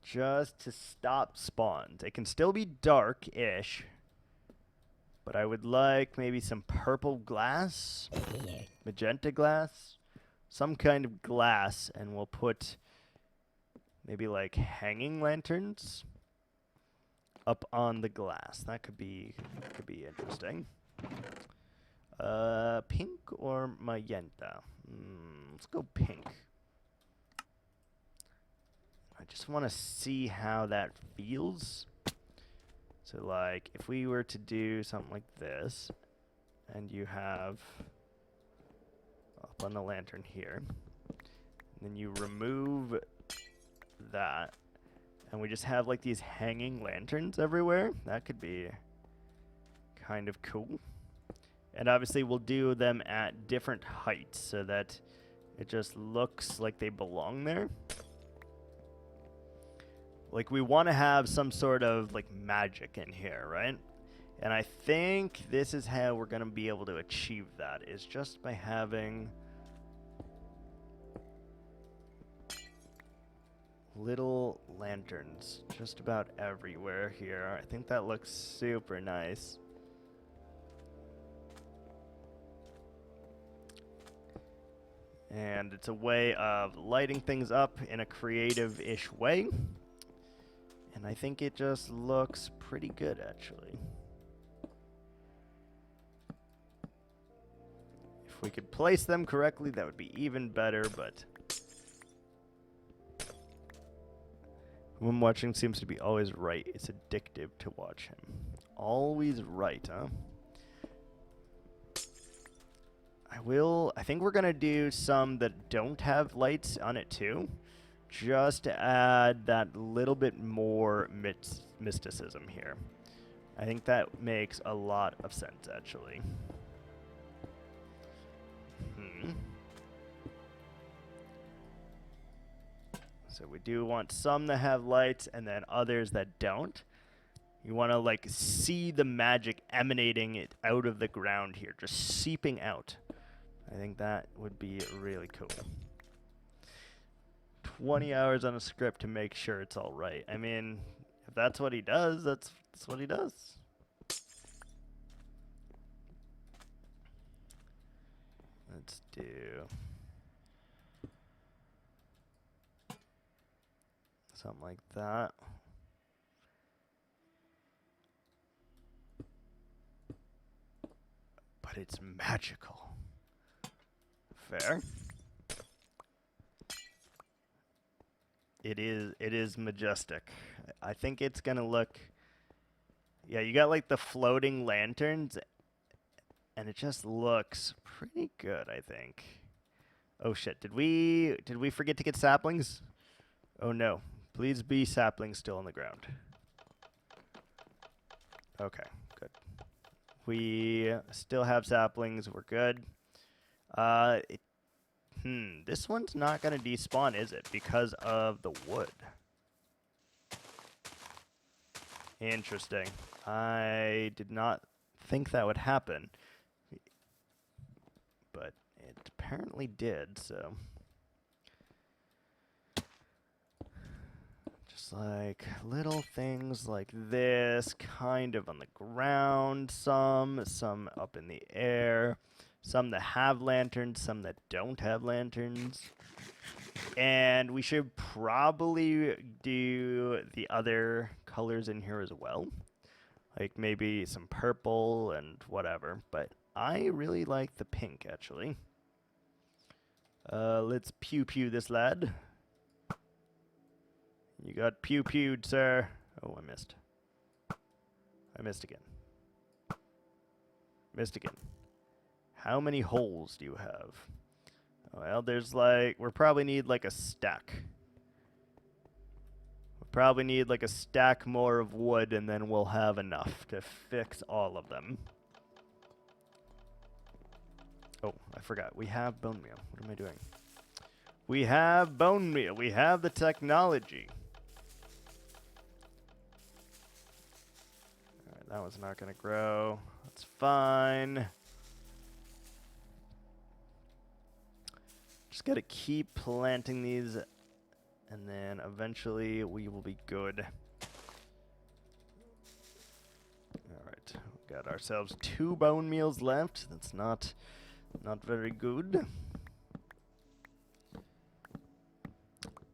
Just to stop spawns. It can still be dark-ish. But I would like maybe some purple glass. Magenta glass. Some kind of glass. And we'll put maybe like hanging lanterns up on the glass. That could be interesting. Pink or magenta? Let's go pink. I just want to see how that feels. So like if we were to do something like this, and you have up on the lantern here, and then you remove that, and we just have like these hanging lanterns everywhere, that could be kind of cool. And obviously we'll do them at different heights so that it just looks like they belong there. Like we want to have some sort of like magic in here, right? And I think this is how we're going to be able to achieve that, is just by having little lanterns just about everywhere here. I think that looks super nice. And it's a way of lighting things up in a creative-ish way. And I think it just looks pretty good, actually. If we could place them correctly, that would be even better, but When watching seems to be always right. It's addictive to watch him. Always right, huh? I think we're gonna do some that don't have lights on it too. Just to add that little bit more mysticism here. I think that makes a lot of sense, actually. So we do want some that have lights and then others that don't. You want to like see the magic emanating it out of the ground here, just seeping out. I think that would be really cool. 20 hours on a script to make sure it's all right. I mean, if that's what he does, that's what he does. Let's do something like that. But it's magical. Fair. It is majestic. I think it's gonna look. Yeah, you got like the floating lanterns, and it just looks pretty good, I think. Oh shit! Did we forget to get saplings? Oh no! Please be saplings still on the ground. Okay, good. We still have saplings. We're good. This one's not gonna despawn, is it? Because of the wood. Interesting. I did not think that would happen. But it apparently did, so. Just like little things like this, kind of on the ground, some up in the air. Some that have lanterns, some that don't have lanterns. And we should probably do the other colors in here as well. Like maybe some purple and whatever. But I really like the pink, actually. Let's pew-pew this lad. You got pew-pewed, sir. Oh, I missed. I missed again. Missed again. How many holes do you have? Well, there's like, we probably need like a stack. We probably need like a stack more of wood and then we'll have enough to fix all of them. Oh, I forgot. We have bone meal. What am I doing? We have bone meal. We have the technology. All right, that one's not going to grow. That's fine. Just got to keep planting these, and then eventually we will be good. All right, we got ourselves 2 bone meals left. That's not very good.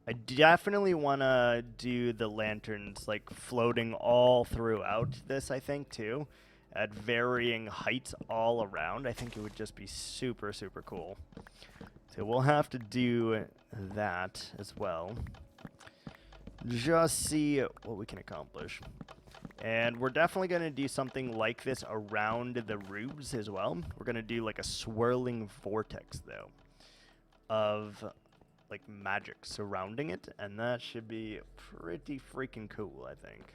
I definitely want to do the lanterns like floating all throughout this, I think, too, at varying heights all around. I think it would just be super, super cool. So we'll have to do that as well. Just see what we can accomplish. And we're definitely going to do something like this around the roofs as well. We're going to do like a swirling vortex, though, of like magic surrounding it. And that should be pretty freaking cool, I think.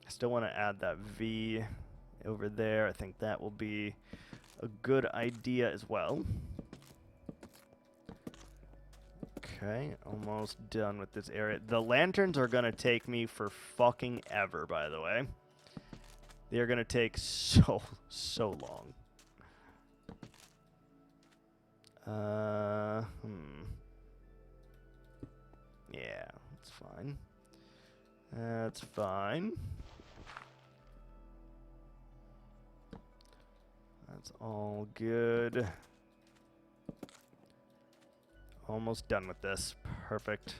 I still want to add that V over there. I think that will be a good idea as well. Okay, almost done with this area. The lanterns are going to take me for fucking ever, by the way. They're going to take so long. Yeah, that's fine. That's fine. That's all good. Almost done with this. Perfect.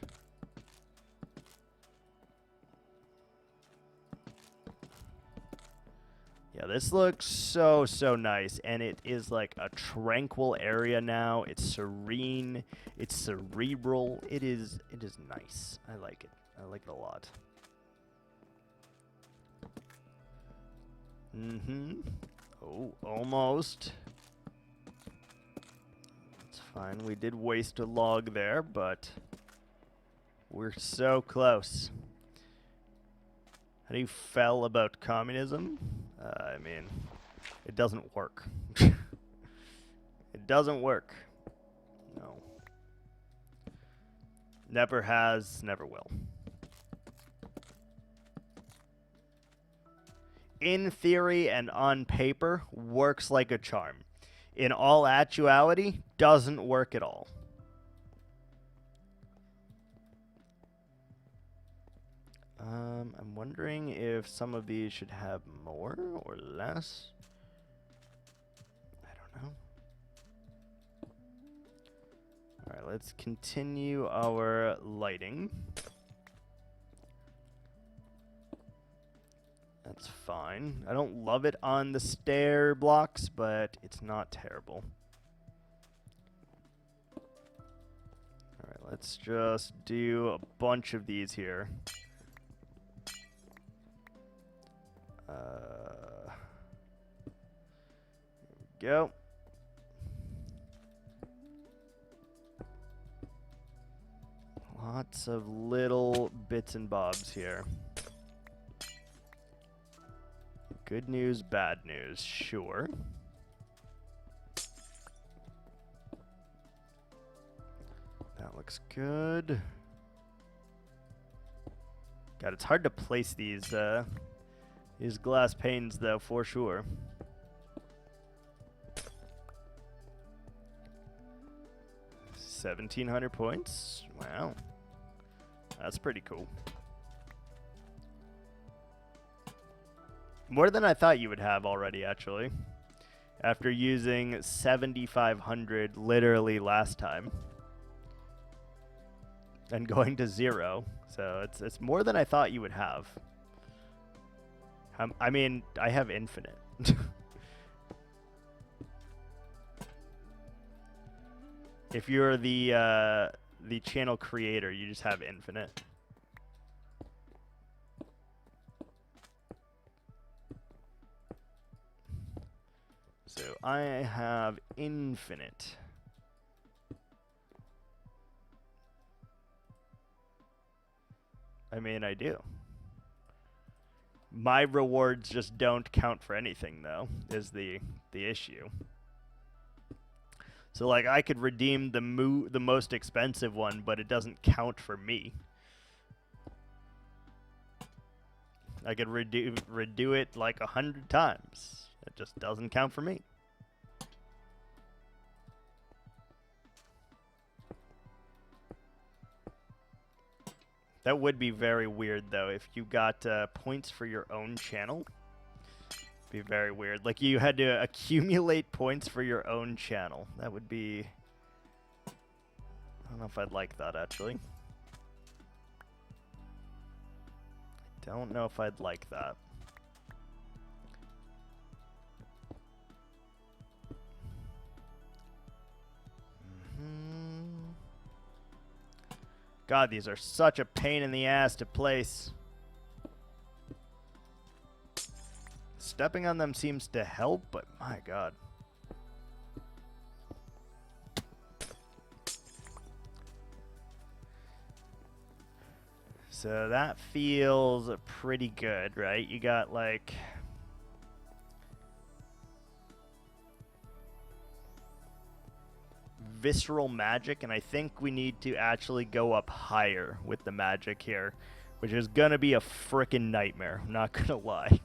Yeah, this looks so, so nice, and it is like a tranquil area now. It's serene. It's cerebral. It is nice. I like it. I like it a lot. Oh, almost. It's fine. We did waste a log there, but we're so close. How do you feel about communism? I mean, it doesn't work. It doesn't work. No. Never has, never will. In theory and on paper, works like a charm. In all actuality, doesn't work at all. I'm wondering if some of these should have more or less. I don't know. All right, let's continue our lighting. That's fine. I don't love it on the stair blocks, but it's not terrible. All right, let's just do a bunch of these here. Here we go. Lots of little bits and bobs here. Good news, bad news, sure. That looks good. God, it's hard to place these glass panes, though, for sure. $1,700 points. Wow. That's pretty cool. More than I thought you would have already, actually. After using 7,500 literally last time. And going to 0. So it's more than I thought you would have. I mean, I have infinite. If you're the channel creator, you just have infinite. So I have infinite. I mean, I do. My rewards just don't count for anything, though, is the issue. So, like, I could redeem the most expensive one, but it doesn't count for me. I could redo it like 100 times. It just doesn't count for me. That would be very weird, though, if you got points for your own channel. Be very weird. Like, you had to accumulate points for your own channel. That would be... I don't know if I'd like that, actually. I don't know if I'd like that. God, these are such a pain in the ass to place. Stepping on them seems to help, but my God. So that feels pretty good, right? You got like... visceral magic, and I think we need to actually go up higher with the magic here, which is gonna be a frickin' nightmare, I'm not gonna lie.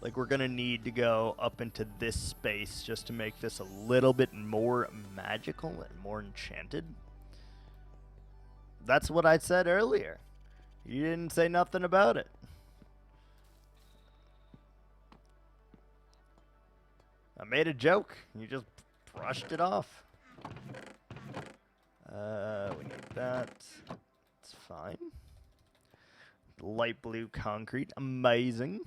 Like, we're gonna need to go up into this space just to make this a little bit more magical and more enchanted. That's what I said earlier. You didn't say nothing about it. I made a joke. You just brushed it off. We need that. It's fine. Light blue concrete. Amazing.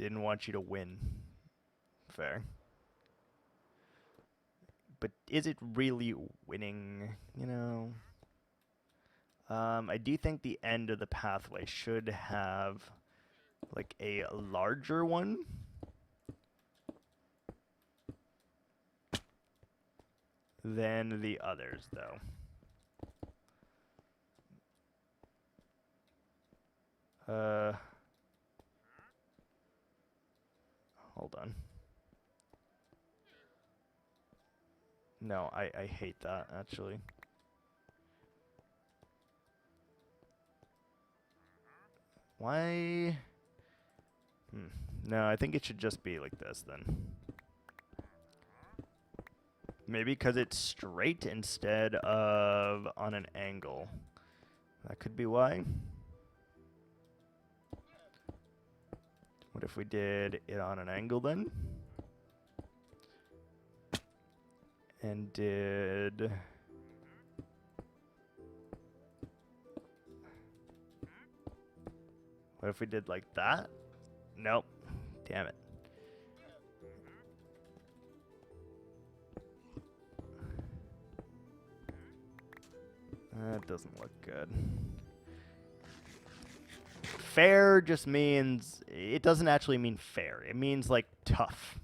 didn't want you to win. Fair. But is it really winning, you know? I do think the end of the pathway should have, like, a larger one. Than the others, though. Hold on. No, I hate that, actually. Why? No, I think it should just be like this, then. Maybe because it's straight instead of on an angle. That could be why. What if we did it on an angle, then? And did... What if we did like that? Nope. Damn it. That doesn't look good. Fair just means... It doesn't actually mean fair. It means, like, tough.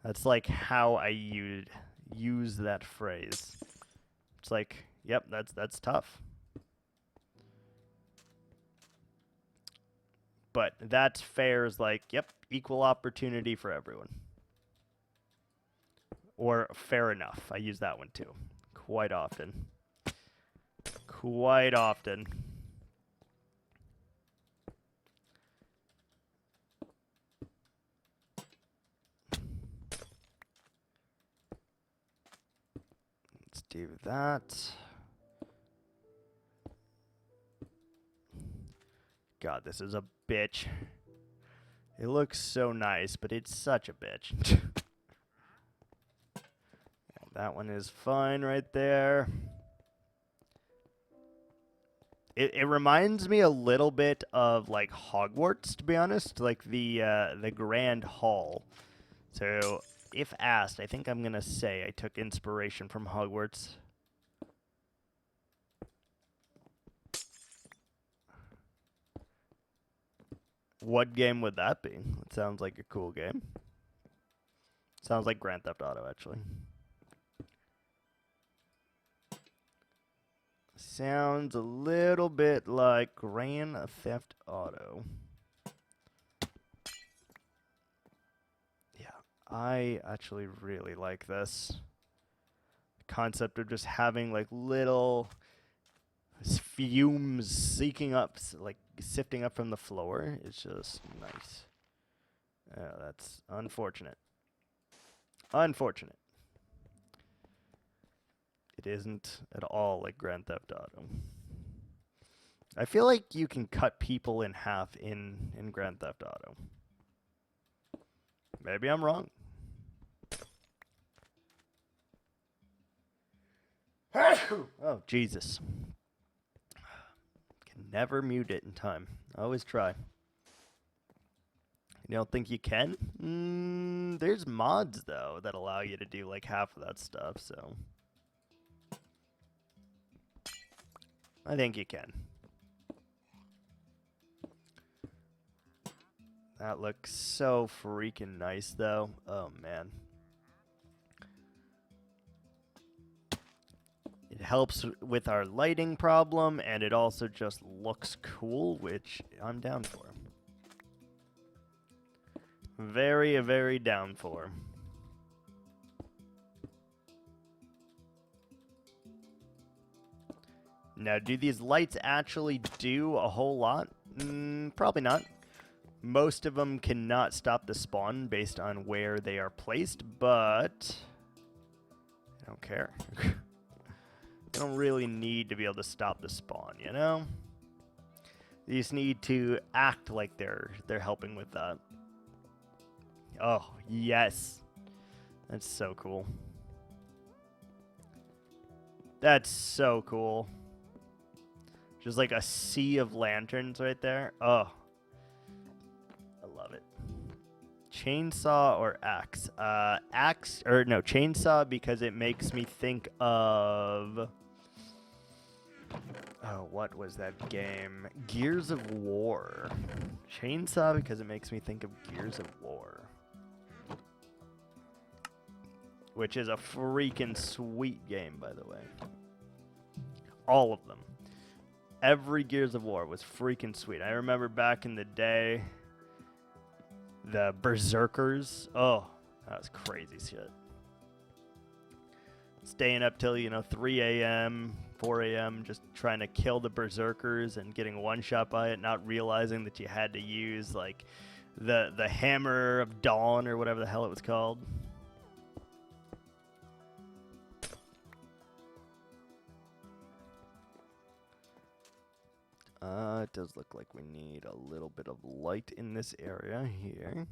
That's, like, how I use that phrase. It's like, yep, that's tough. But that's fair is like, yep, equal opportunity for everyone. Or fair enough. I use that one too. Quite often. Quite often. Let's do that. God, this is a bitch. It looks so nice, but it's such a bitch. That one is fine right there. It reminds me a little bit of like Hogwarts, to be honest, like the Grand Hall. So if asked, I think I'm gonna say I took inspiration from Hogwarts. What game would that be? It sounds like a cool game. Sounds like Grand Theft Auto, actually. Sounds a little bit like Grand Theft Auto. Yeah, I actually really like this concept of just having like little fumes seeking up, like sifting up from the floor. It's just nice. That's unfortunate. Unfortunate. It isn't at all like Grand Theft Auto. I feel like you can cut people in half in Grand Theft Auto. Maybe I'm wrong. Oh, Jesus. Can never mute it in time. I always try. You don't think you can? There's mods, though, that allow you to do, like, half of that stuff, so... I think you can. That looks so freaking nice, though. Oh, man. It helps with our lighting problem, and it also just looks cool, which I'm down for. Very, very down for. Now, do these lights actually do a whole lot? Probably not. Most of them cannot stop the spawn based on where they are placed, but I don't care. They don't really need to be able to stop the spawn, you know? They just need to act like they're helping with that. Oh, yes. That's so cool. That's so cool. Just like a sea of lanterns right there. Oh. I love it. Chainsaw or axe? Chainsaw because it makes me think of... Oh, what was that game? Gears of War. Chainsaw because it makes me think of Gears of War. Which is a freaking sweet game, by the way. All of them. Every Gears of War was freaking sweet. I remember back in the day, the Berserkers. Oh, that was crazy shit. Staying up till, 3 a.m., 4 a.m., just trying to kill the Berserkers and getting one shot by it, not realizing that you had to use, like, the Hammer of Dawn or whatever the hell it was called. It does look like we need a little bit of light in this area here.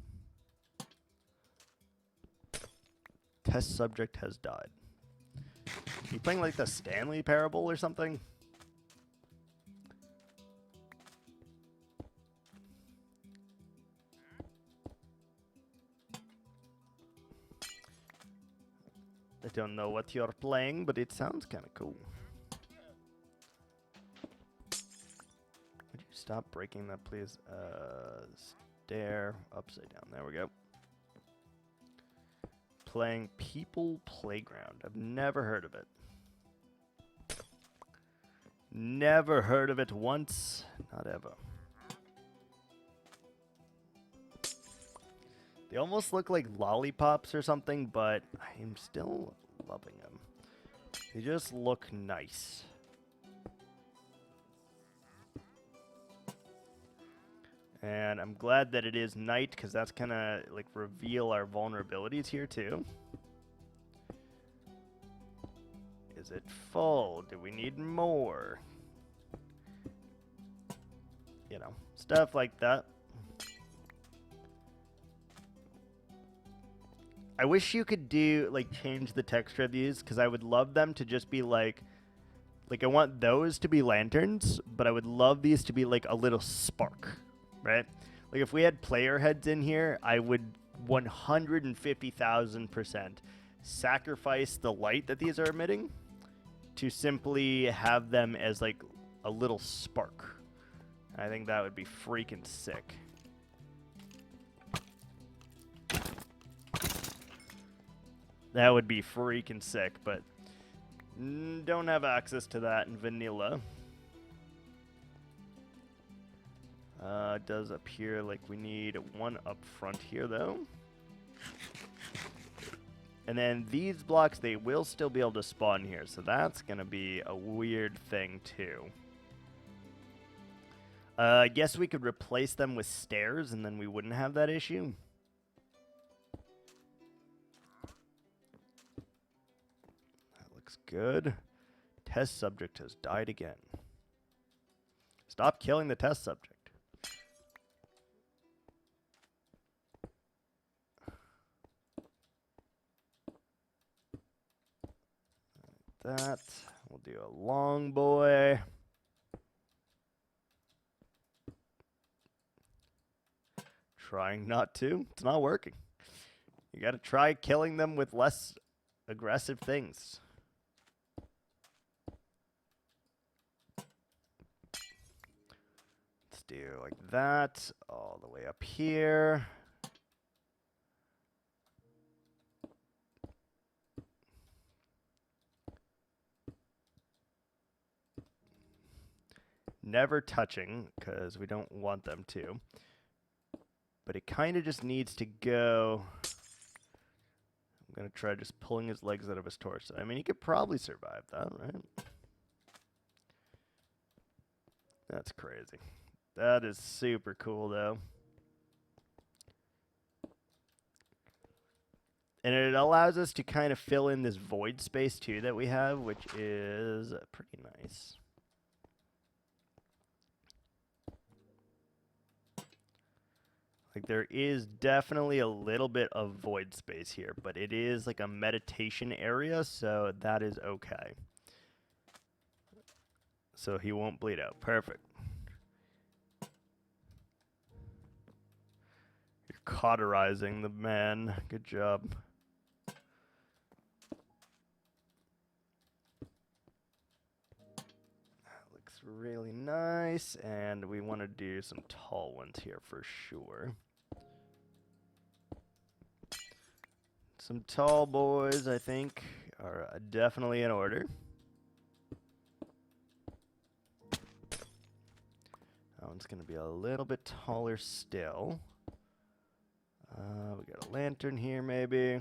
Test subject has died. You playing like the Stanley Parable or something? I don't know what you're playing, but it sounds kind of cool. Would you stop breaking that, please? Stair upside down. There we go. Playing People Playground. I've never heard of it. Never heard of it once, not ever. They almost look like lollipops or something, but I'm still loving them. They just look nice. And I'm glad that it is night, because that's going to like reveal our vulnerabilities here too. Is it full? Do we need more? You know, stuff like that. I wish you could do, like, change the texture of these, because I would love them to just be like, I want those to be lanterns, but I would love these to be like a little spark. Right? Like, if we had player heads in here, I would 150,000% sacrifice the light that these are emitting to simply have them as, like, a little spark. I think that would be freaking sick. That would be freaking sick, but don't have access to that in vanilla. It does appear like we need one up front here, though. And then these blocks, they will still be able to spawn here, so that's going to be a weird thing, too. I guess we could replace them with stairs, and then we wouldn't have that issue. That looks good. Test subject has died again. Stop killing the test subject. That. We'll do a long boy. Trying not to. It's not working. You got to try killing them with less aggressive things. Let's do like that all the way up here. Never touching, because we don't want them to. But it kind of just needs to go. I'm going to try just pulling his legs out of his torso. I mean, he could probably survive that, right? That's crazy. That is super cool, though. And it allows us to kind of fill in this void space, too, that we have, which is pretty nice. Like, there is definitely a little bit of void space here, but it is like a meditation area, so that is okay. So he won't bleed out. Perfect. You're cauterizing the man. Good job. That looks really nice, and we want to do some tall ones here for sure. Some tall boys, I think, are definitely in order. That one's going to be a little bit taller still. We got a lantern here, maybe.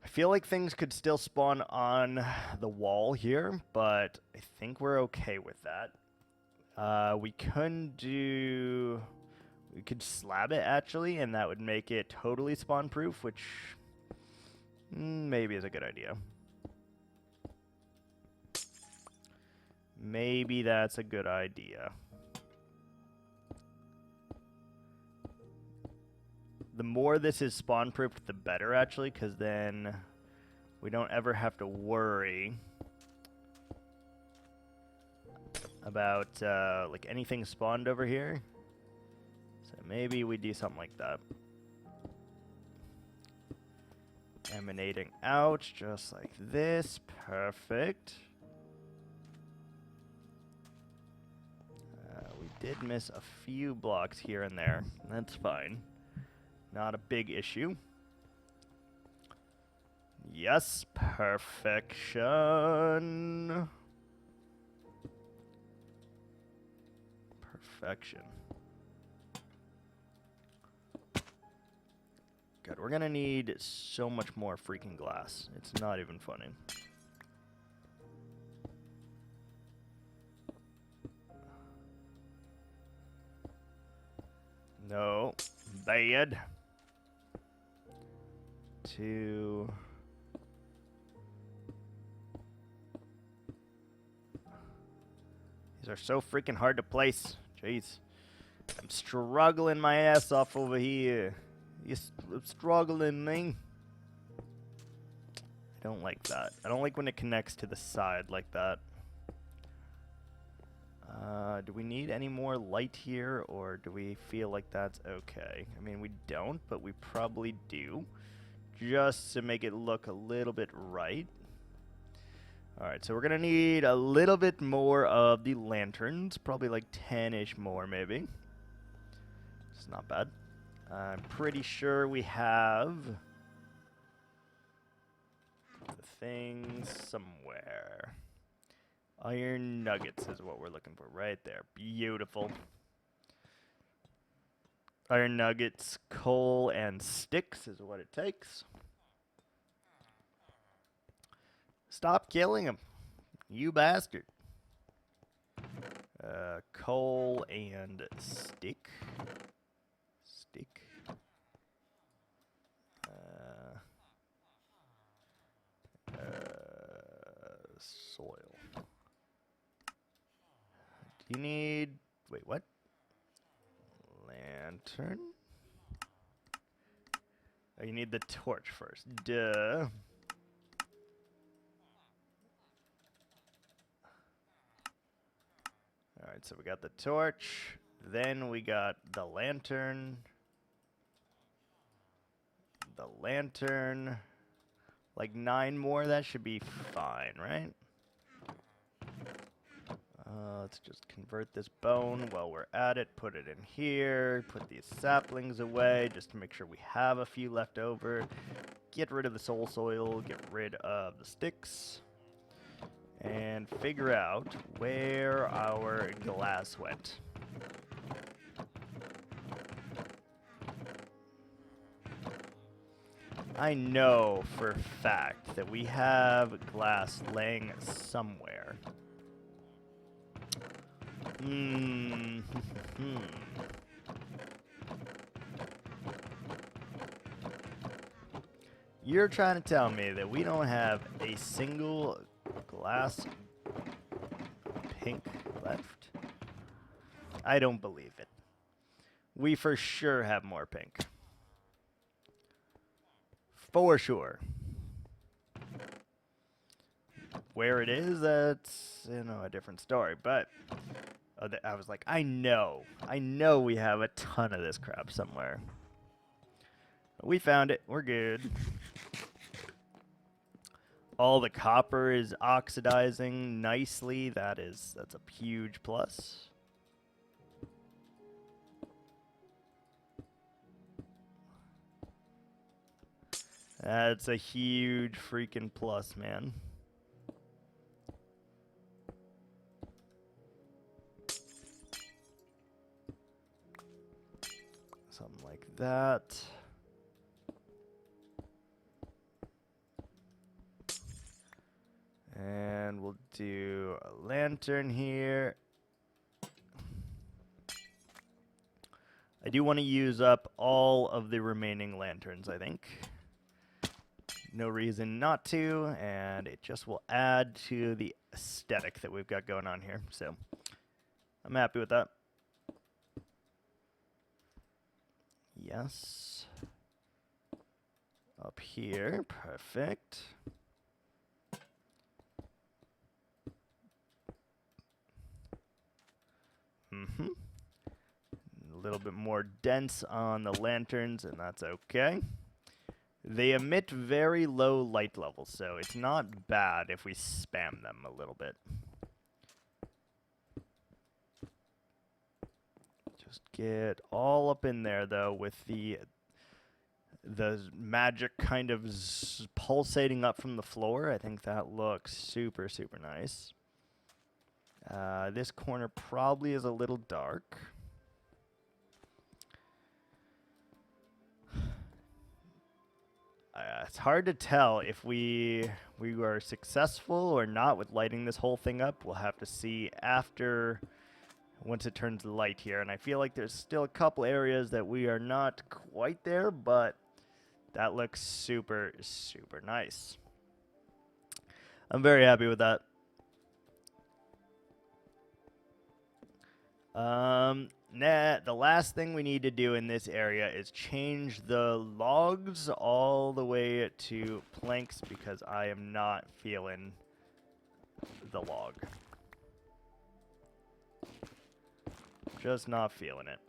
I feel like things could still spawn on the wall here, but I think we're okay with that. We could slab it, actually, and that would make it totally spawn-proof, which maybe is a good idea. Maybe that's a good idea. The more this is spawn-proofed, the better, actually, because then we don't ever have to worry about like anything spawned over here. So maybe we do something like that. Emanating out, just like this. Perfect. We did miss a few blocks here and there. That's fine. Not a big issue. Yes, perfection. Perfection. Good. We're gonna need so much more freaking glass. It's not even funny. No. Bad. 2. These are so freaking hard to place. Jeez. I'm struggling my ass off over here. You're struggling, man. I don't like that. I don't like when it connects to the side like that. Do we need any more light here, or do we feel like that's okay? I mean, we don't, but we probably do. Just to make it look a little bit right. Alright, so we're going to need a little bit more of the lanterns. Probably like 10-ish more, maybe. It's not bad. I'm pretty sure we have the things somewhere. Iron nuggets is what we're looking for right there. Beautiful. Iron nuggets, coal, and sticks is what it takes. Stop killing him, you bastard. Coal and stick. Stick. Soil. Do you need... Wait, what? Lantern? Oh, you need the torch first. Duh. Alright, so we got the torch. Then we got the lantern. The lantern. Like 9 more, that should be fine, right? Let's just convert this bone while we're at it. Put it in here. Put these saplings away just to make sure we have a few left over. Get rid of the soul soil. Get rid of the sticks. And figure out where our glass went. I know for a fact that we have glass laying somewhere. You're trying to tell me that we don't have a single glass pink left? I don't believe it. We for sure have more pink. For sure. Where it is, that's, you know, a different story. But Oh, I was like, I know we have a ton of this crap somewhere. We found it. We're good. All the copper is oxidizing nicely. That's a huge plus. That's a huge freaking plus, man. Something like that. And we'll do a lantern here. I do want to use up all of the remaining lanterns, I think. No reason not to, and it just will add to the aesthetic that we've got going on here. So I'm happy with that. Yes. Up here, perfect. A little bit more dense on the lanterns, and that's okay. They emit very low light levels, so it's not bad if we spam them a little bit. Just get all up in there, though, with the magic kind of pulsating up from the floor. I think that looks super, super nice. This corner probably is a little dark. It's hard to tell if we were successful or not with lighting this whole thing up. We'll have to see after, once it turns light here. And I feel like there's still a couple areas that we are not quite there, but that looks super, super nice. I'm very happy with that. The last thing we need to do in this area is change the logs all the way to planks because I am not feeling the log. Just not feeling it.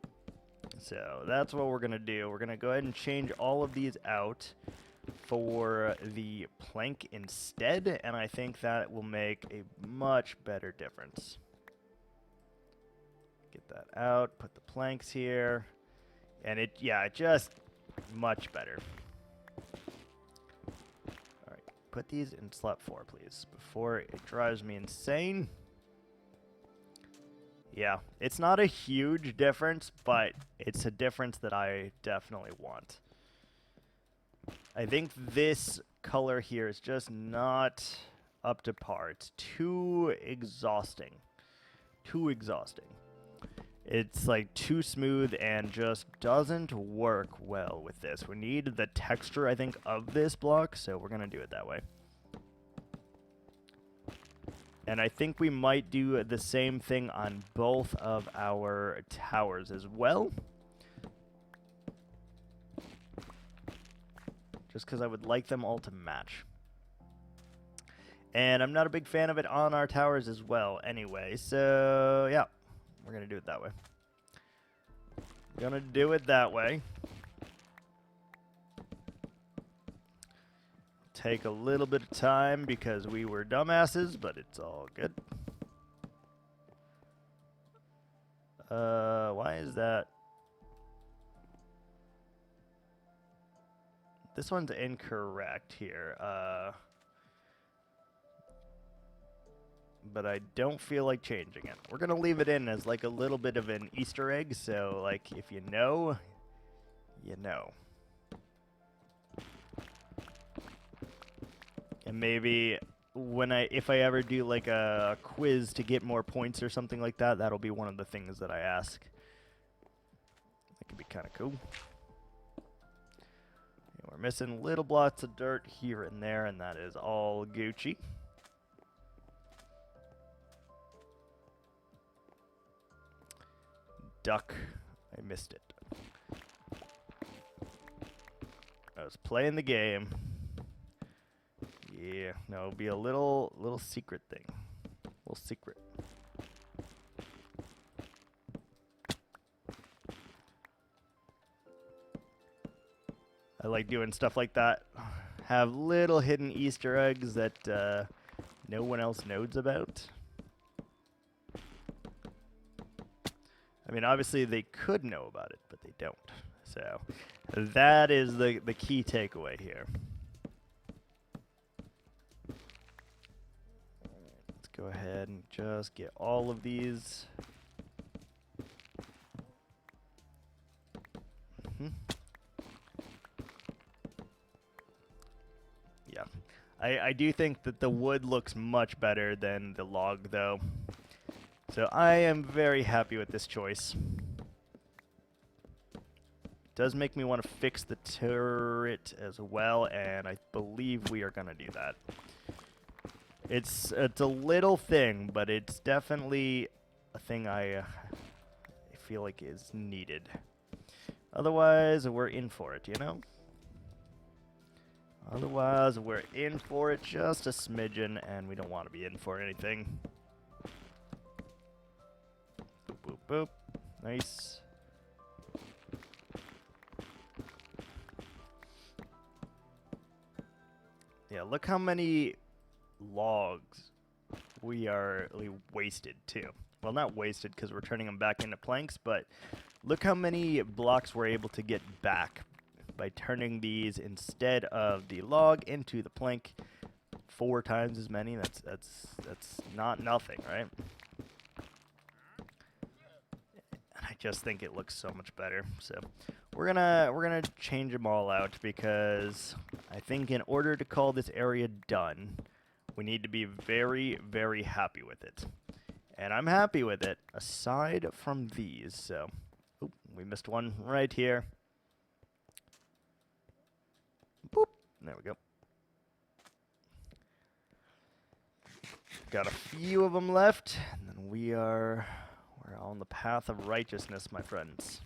So that's what we're going to do. We're going to go ahead and change all of these out for the plank instead, and I think that will make a much better difference. Get that out, put the planks here, and it just much better. All right, put these in slot 4, please, before it drives me insane. Yeah, it's not a huge difference, but it's a difference that I definitely want. I think this color here is just not up to par. It's too exhausting. Too exhausting. It's like too smooth and just doesn't work well with this. We need the texture, I think, of this block, so we're going to do it that way. And I think we might do the same thing on both of our towers as well. Just because I would like them all to match. And I'm not a big fan of it on our towers as well anyway, so yeah. We're going to do it that way. We're going to do it that way. Take a little bit of time because we were dumbasses, but it's all good. Why is that? This one's incorrect here. But I don't feel like changing it. We're going to leave it in as like a little bit of an Easter egg, so like if you know, you know. And maybe if I ever do like a quiz to get more points or something like that, that'll be one of the things that I ask. That could be kind of cool. And we're missing little blots of dirt here and there, and that is all Gucci. Duck. I missed it. I was playing the game. Yeah, no, it'll be a little secret thing. Little secret. I like doing stuff like that. Have little hidden Easter eggs that no one else knows about. I mean, obviously they could know about it, but they don't. So that is the key takeaway here. Let's go ahead and just get all of these. Yeah. I do think that the wood looks much better than the log, though. So I am very happy with this choice. It does make me want to fix the turret as well, and I believe we are going to do that. It's a little thing, but it's definitely a thing I feel like is needed. Otherwise, we're in for it, you know? Otherwise, we're in for it just a smidgen, and we don't want to be in for anything. Boop, boop, boop. Nice. Yeah, look how many logs we wasted, too. Well, not wasted, because we're turning them back into planks, but look how many blocks we're able to get back by turning these instead of the log into the plank. 4 times as many. That's not nothing, right? And I just think it looks so much better. So we're gonna change them all out, because I think in order to call this area done, we need to be very, very happy with it. And I'm happy with it, aside from these. So, oop, we missed one right here. Boop. There we go. Got a few of them left, and then we're on the path of righteousness, my friends.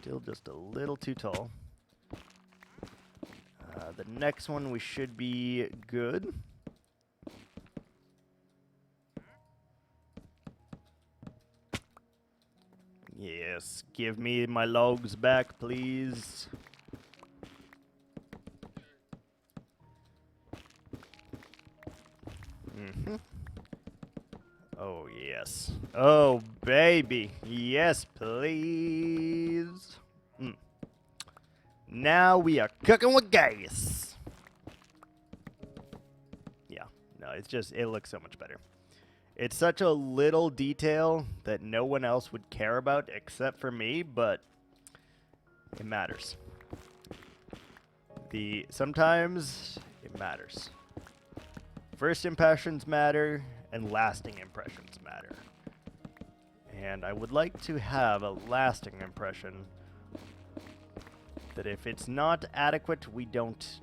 Still just a little too tall. The next one we should be good. Yes, give me my logs back, please. Oh, yes. Oh, baby. Yes, please. Now we are cooking with gas. Yeah, no, it looks so much better. It's such a little detail that no one else would care about except for me, but it matters. Sometimes it matters. First impressions matter, and lasting impressions matter. And I would like to have a lasting impression that if it's not adequate, we don't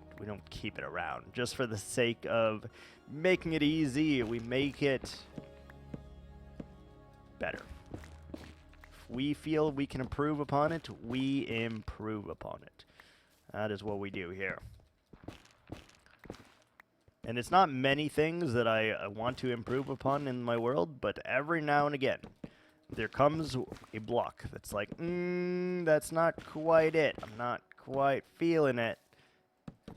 keep it around. Just for the sake of making it easy, we make it better. If we feel we can improve upon it, we improve upon it. That is what we do here. And it's not many things that I want to improve upon in my world, but every now and again, there comes a block that's like, that's not quite it. I'm not quite feeling it.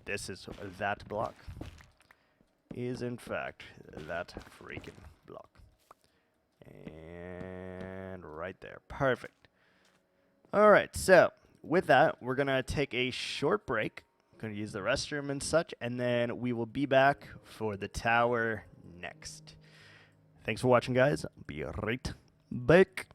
This is that block. Is in fact that freaking block. And right there. Perfect. Alright, so with that, we're going to take a short break. Going to use the restroom and such, and then we will be back for the tower next. Thanks for watching, guys. I'll be right back.